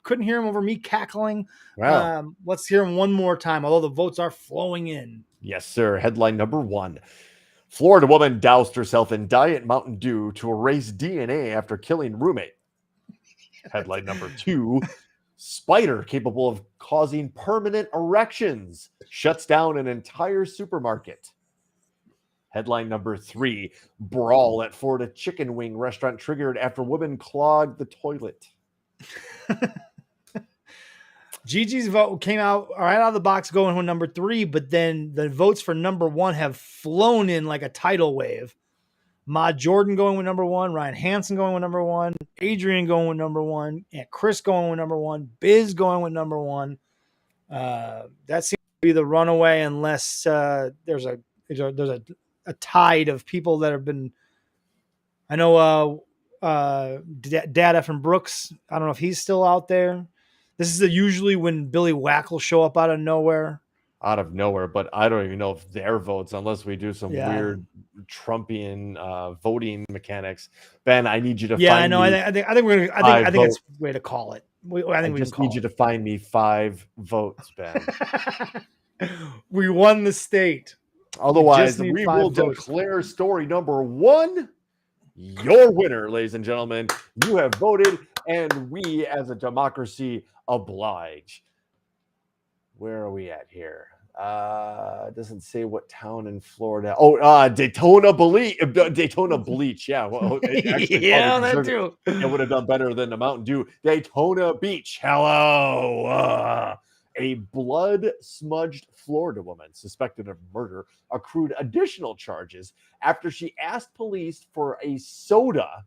[SPEAKER 3] couldn't hear them over me cackling.
[SPEAKER 2] Wow.
[SPEAKER 3] Let's hear them one more time, although the votes are flowing in.
[SPEAKER 2] Yes, sir. Headline number 1. Florida woman doused herself in Diet Mountain Dew to erase DNA after killing roommate. Headline number 2. Spider capable of causing permanent erections shuts down an entire supermarket. Headline number 3. Brawl at Florida chicken wing restaurant triggered after woman clogged the toilet.
[SPEAKER 3] Gigi's vote came out right out of the box going with number 3, but then the votes for number 1 have flown in like a tidal wave. Ma Jordan going with number 1, Ryan Hansen going with number 1, Adrian going with number 1, and Chris going with number 1, Biz going with number 1. That seems to be the runaway unless there's a tide of people that have been. I know Data from Brooks. I don't know if he's still out there. This is usually when Billy Whack will show up out of nowhere.
[SPEAKER 2] But I don't even know if their votes, unless we do some weird Trumpian voting mechanics. Ben, I need you to.
[SPEAKER 3] Yeah, I know. I think we're gonna. I think it's a way to call it. I
[SPEAKER 2] just need you to find me 5 votes, Ben.
[SPEAKER 3] We won the state.
[SPEAKER 2] Otherwise, we will declare story number 1 your winner, ladies and gentlemen. You have voted, and we, as a democracy, oblige. Where are we at here? It doesn't say what town in Florida. Oh, Daytona Bleach. Yeah. Well,
[SPEAKER 3] yeah, that too.
[SPEAKER 2] It would have done better than the Mountain Dew. Daytona Beach. Hello. A blood-smudged Florida woman suspected of murder accrued additional charges after she asked police for a soda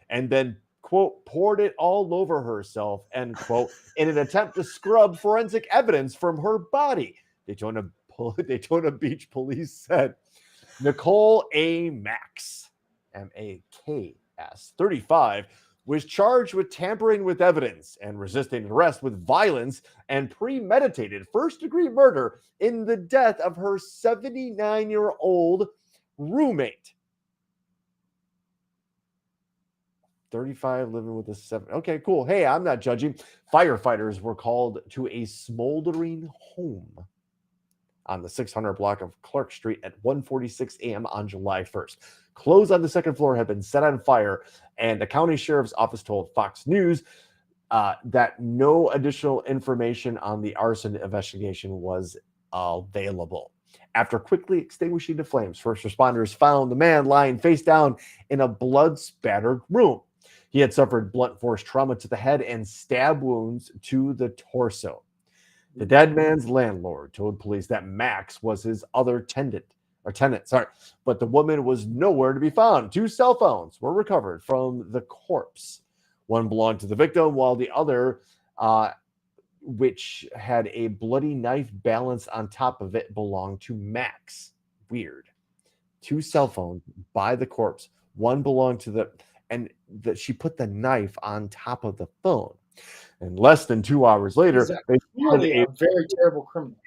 [SPEAKER 2] and then, quote, poured it all over herself, end quote, in an attempt to scrub forensic evidence from her body. Daytona Beach police said Nicole A. Max, M-A-K-S, 35, was charged with tampering with evidence and resisting arrest with violence and premeditated first-degree murder in the death of her 79-year-old roommate. 35 living with a 7. Okay, cool. Hey, I'm not judging. Firefighters were called to a smoldering home on the 600 block of Clark Street at 1:46 a.m. on July 1st. Clothes on the second floor had been set on fire, and the county sheriff's office told Fox News that no additional information on the arson investigation was available. After quickly extinguishing the flames, first responders found the man lying face down in a blood-spattered room. He had suffered blunt force trauma to the head and stab wounds to the torso. The dead man's landlord told police that Max was his other tenant, but the woman was nowhere to be found. 2 cell phones were recovered from the corpse. One belonged to the victim, while the other, which had a bloody knife balanced on top of it, belonged to Max. Weird. 2 cell phones by the corpse. One belonged to the and that she put the knife on top of the phone. And less than 2 hours later,
[SPEAKER 3] He's
[SPEAKER 2] they found
[SPEAKER 3] really a very terrible criminal.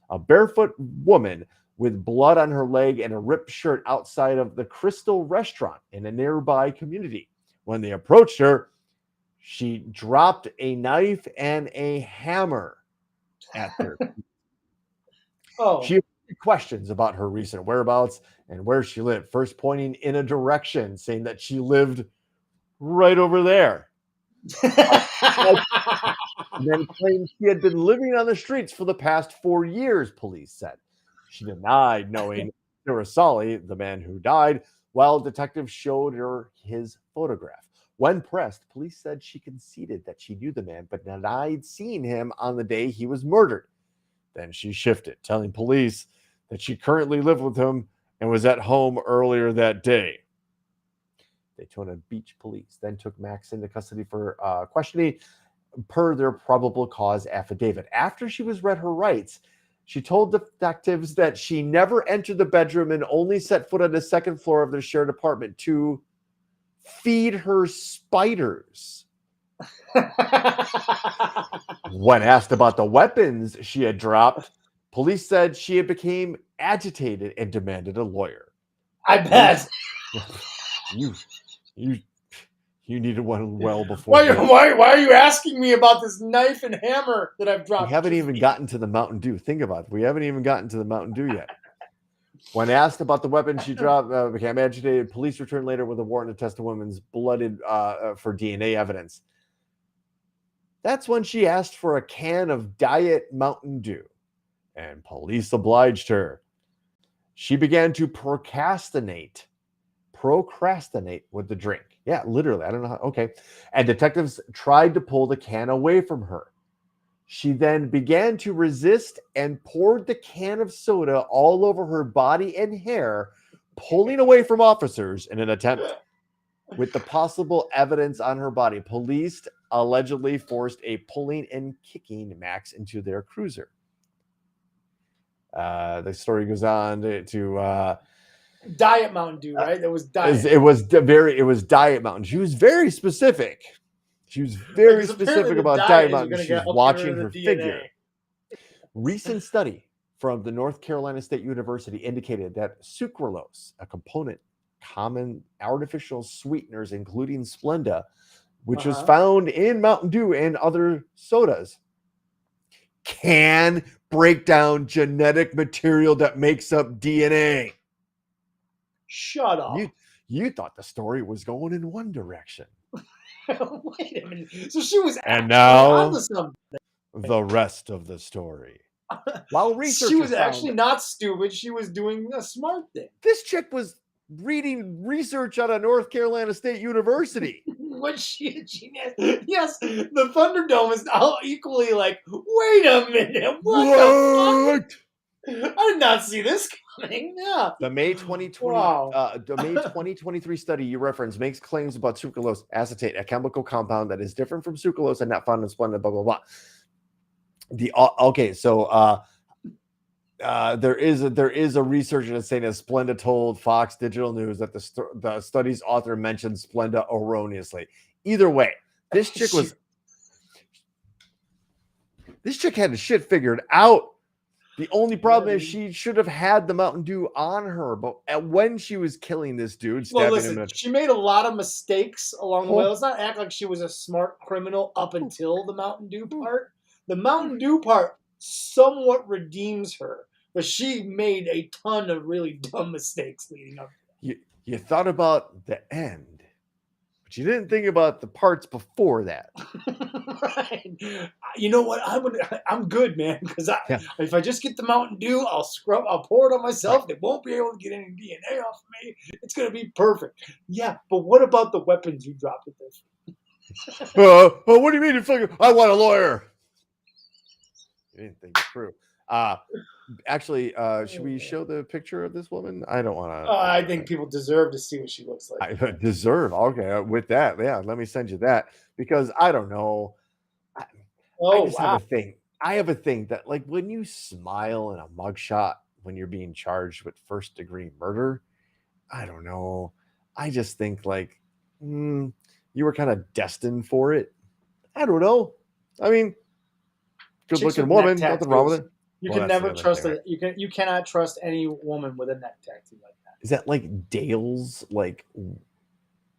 [SPEAKER 2] a barefoot woman with blood on her leg and a ripped shirt outside of the Crystal restaurant in a nearby community. When they approached her, she dropped a knife and a hammer at their feet.
[SPEAKER 3] Oh,
[SPEAKER 2] She had questions about her recent whereabouts and where she lived, first pointing in a direction, saying that she lived right over there. And then claimed she had been living on the streets for the past 4 years, police said. She denied knowing Irasali, the man who died, while detectives showed her his photograph. When pressed, police said she conceded that she knew the man, but denied seeing him on the day he was murdered. Then she shifted, telling police that she currently lived with him and was at home earlier that day. Daytona Beach police then took Max into custody for questioning per their probable cause affidavit. After she was read her rights, she told detectives that she never entered the bedroom and only set foot on the second floor of their shared apartment to feed her spiders. When asked about the weapons she had dropped, police said she had became agitated and demanded a lawyer.
[SPEAKER 3] I bet.
[SPEAKER 2] You needed one well before.
[SPEAKER 3] Why are you asking me about this knife and hammer that I've dropped?
[SPEAKER 2] We haven't even gotten to the Mountain Dew. Think about it. We haven't even gotten to the Mountain Dew yet. When asked about the weapon she dropped, became agitated. Police returned later with a warrant to test the woman's blooded for DNA evidence. That's when she asked for a can of Diet Mountain Dew, and police obliged her. She began to procrastinate with the drink. Yeah, literally. I don't know how. Okay. And detectives tried to pull the can away from her. She then began to resist and poured the can of soda all over her body and hair, pulling away from officers in an attempt with the possible evidence on her body. Police allegedly forced a pulling and kicking Max into their cruiser. The story goes on to
[SPEAKER 3] Diet Mountain Dew, right? That was diet.
[SPEAKER 2] it was Diet Mountain. She was very specific. She was very specific about Diet Mountain. She's watching her figure. Recent study from the North Carolina State University indicated that sucralose, a component common artificial sweeteners, including Splenda, which was found in Mountain Dew and other sodas, can break down genetic material that makes up DNA.
[SPEAKER 3] Shut up.
[SPEAKER 2] You thought the story was going in one direction.
[SPEAKER 3] Wait a minute. So she was
[SPEAKER 2] And now
[SPEAKER 3] onto something.
[SPEAKER 2] The rest of the story. While researchers
[SPEAKER 3] she was actually not stupid. She was doing a smart thing.
[SPEAKER 2] This chick was reading research out of North Carolina State University.
[SPEAKER 3] Was she a genius? Yes, the Thunderdome is now equally like, wait a minute, what the fuck? I did not see this coming. Yeah.
[SPEAKER 2] The May 2023 study you referenced makes claims about sucralose acetate, a chemical compound that is different from sucralose and not found in Splenda, blah, blah, blah. There is a researcher that's saying that Splenda told Fox Digital News that the study's author mentioned Splenda erroneously. Either way, this chick had the shit figured out. The only problem is she should have had the Mountain Dew on her, but when she was killing this dude,
[SPEAKER 3] she made a lot of mistakes along the way. Let's not act like she was a smart criminal up until the Mountain Dew part. The Mountain Dew part somewhat redeems her, but she made a ton of really dumb mistakes leading up to that.
[SPEAKER 2] You thought about the end, but you didn't think about the parts before that.
[SPEAKER 3] Right. You know what? I'm good, man, because if I just get the Mountain Dew, I'll pour it on myself. Right. They won't be able to get any DNA off of me. It's going to be perfect. Yeah, but what about the weapons you dropped at this?
[SPEAKER 2] What do you mean? I want a lawyer. You didn't think it through. Actually, should we show the picture of this woman? I don't want to.
[SPEAKER 3] I think people deserve to see what she looks like.
[SPEAKER 2] Deserve? Okay, with that, yeah. Let me send you that because I don't know. I just have a thing. I have a thing that, like, when you smile in a mugshot when you're being charged with first-degree murder, I don't know. I just think, like, you were kind of destined for it. I don't know. I mean, good
[SPEAKER 3] Chicks
[SPEAKER 2] looking
[SPEAKER 3] with neck
[SPEAKER 2] woman, nothing wrong with it.
[SPEAKER 3] You
[SPEAKER 2] Well,
[SPEAKER 3] can
[SPEAKER 2] that's the
[SPEAKER 3] never
[SPEAKER 2] other
[SPEAKER 3] trust
[SPEAKER 2] thing,
[SPEAKER 3] it. You cannot trust any woman with a neck tattoo like that.
[SPEAKER 2] Is that like Dale's? Like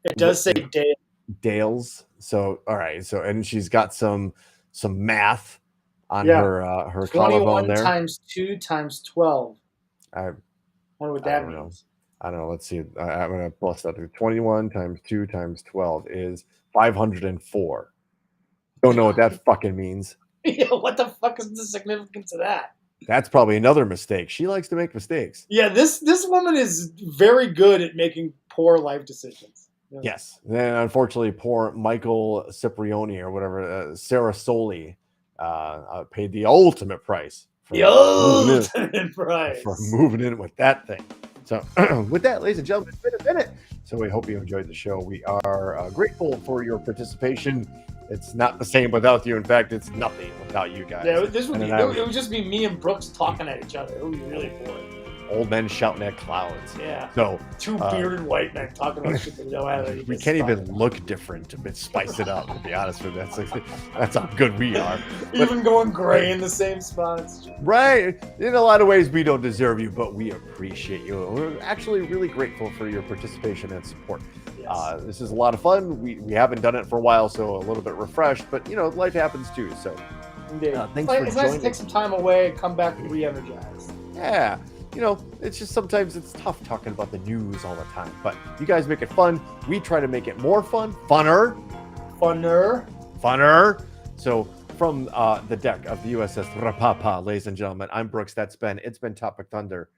[SPEAKER 3] It does say Dale.
[SPEAKER 2] Dale's. So all right. So and she's got some math on
[SPEAKER 3] Yeah.
[SPEAKER 2] her collarbone
[SPEAKER 3] 21
[SPEAKER 2] there.
[SPEAKER 3] times 2 times 12.
[SPEAKER 2] I
[SPEAKER 3] Wonder what
[SPEAKER 2] I
[SPEAKER 3] that
[SPEAKER 2] don't know.
[SPEAKER 3] means.
[SPEAKER 2] I don't know. Let's see. I'm gonna plus that. 21 times 2 times 12 is 504. Don't know what that fucking means.
[SPEAKER 3] Yeah, what the fuck is the significance of that?
[SPEAKER 2] That's probably another mistake. She likes to make mistakes.
[SPEAKER 3] Yeah, this woman is very good at making poor life decisions. Yeah.
[SPEAKER 2] Yes. Then unfortunately, poor Michael Cipriani or whatever, Sarah Soli, paid the ultimate price for
[SPEAKER 3] The ultimate price.
[SPEAKER 2] for moving in with that thing. So, with that, ladies and gentlemen, it's been a minute. So, we hope you enjoyed the show. We are grateful for your participation. It's not the same without you. In fact, it's nothing without you guys.
[SPEAKER 3] Yeah, this would
[SPEAKER 2] And
[SPEAKER 3] be,
[SPEAKER 2] then
[SPEAKER 3] it would just be me and Brooks talking at each other. It would be really boring.
[SPEAKER 2] old men shouting at clouds.
[SPEAKER 3] Yeah.
[SPEAKER 2] So,
[SPEAKER 3] Two bearded white men talking about shit that we don't have.
[SPEAKER 2] we can't even look different to spice it up, to be honest with you. That's how good we are.
[SPEAKER 3] Even going gray in the same spots.
[SPEAKER 2] Right. In a lot of ways, we don't deserve you, but we appreciate you. We're actually really grateful for your participation and support.
[SPEAKER 3] Yes.
[SPEAKER 2] This is a lot of fun. We haven't done it for a while, so a little bit refreshed, but life happens too. So
[SPEAKER 3] Indeed.
[SPEAKER 2] thanks
[SPEAKER 3] It's
[SPEAKER 2] for
[SPEAKER 3] nice to
[SPEAKER 2] joining.
[SPEAKER 3] take some time away and come back re-energized.
[SPEAKER 2] Yeah. It's just sometimes it's tough talking about the news all the time, but you guys make it fun. We try to make it more fun, funner. So from the deck of the USS Rapapa, ladies and gentlemen, I'm Brooks. That's Ben. It's been Topic Thunder.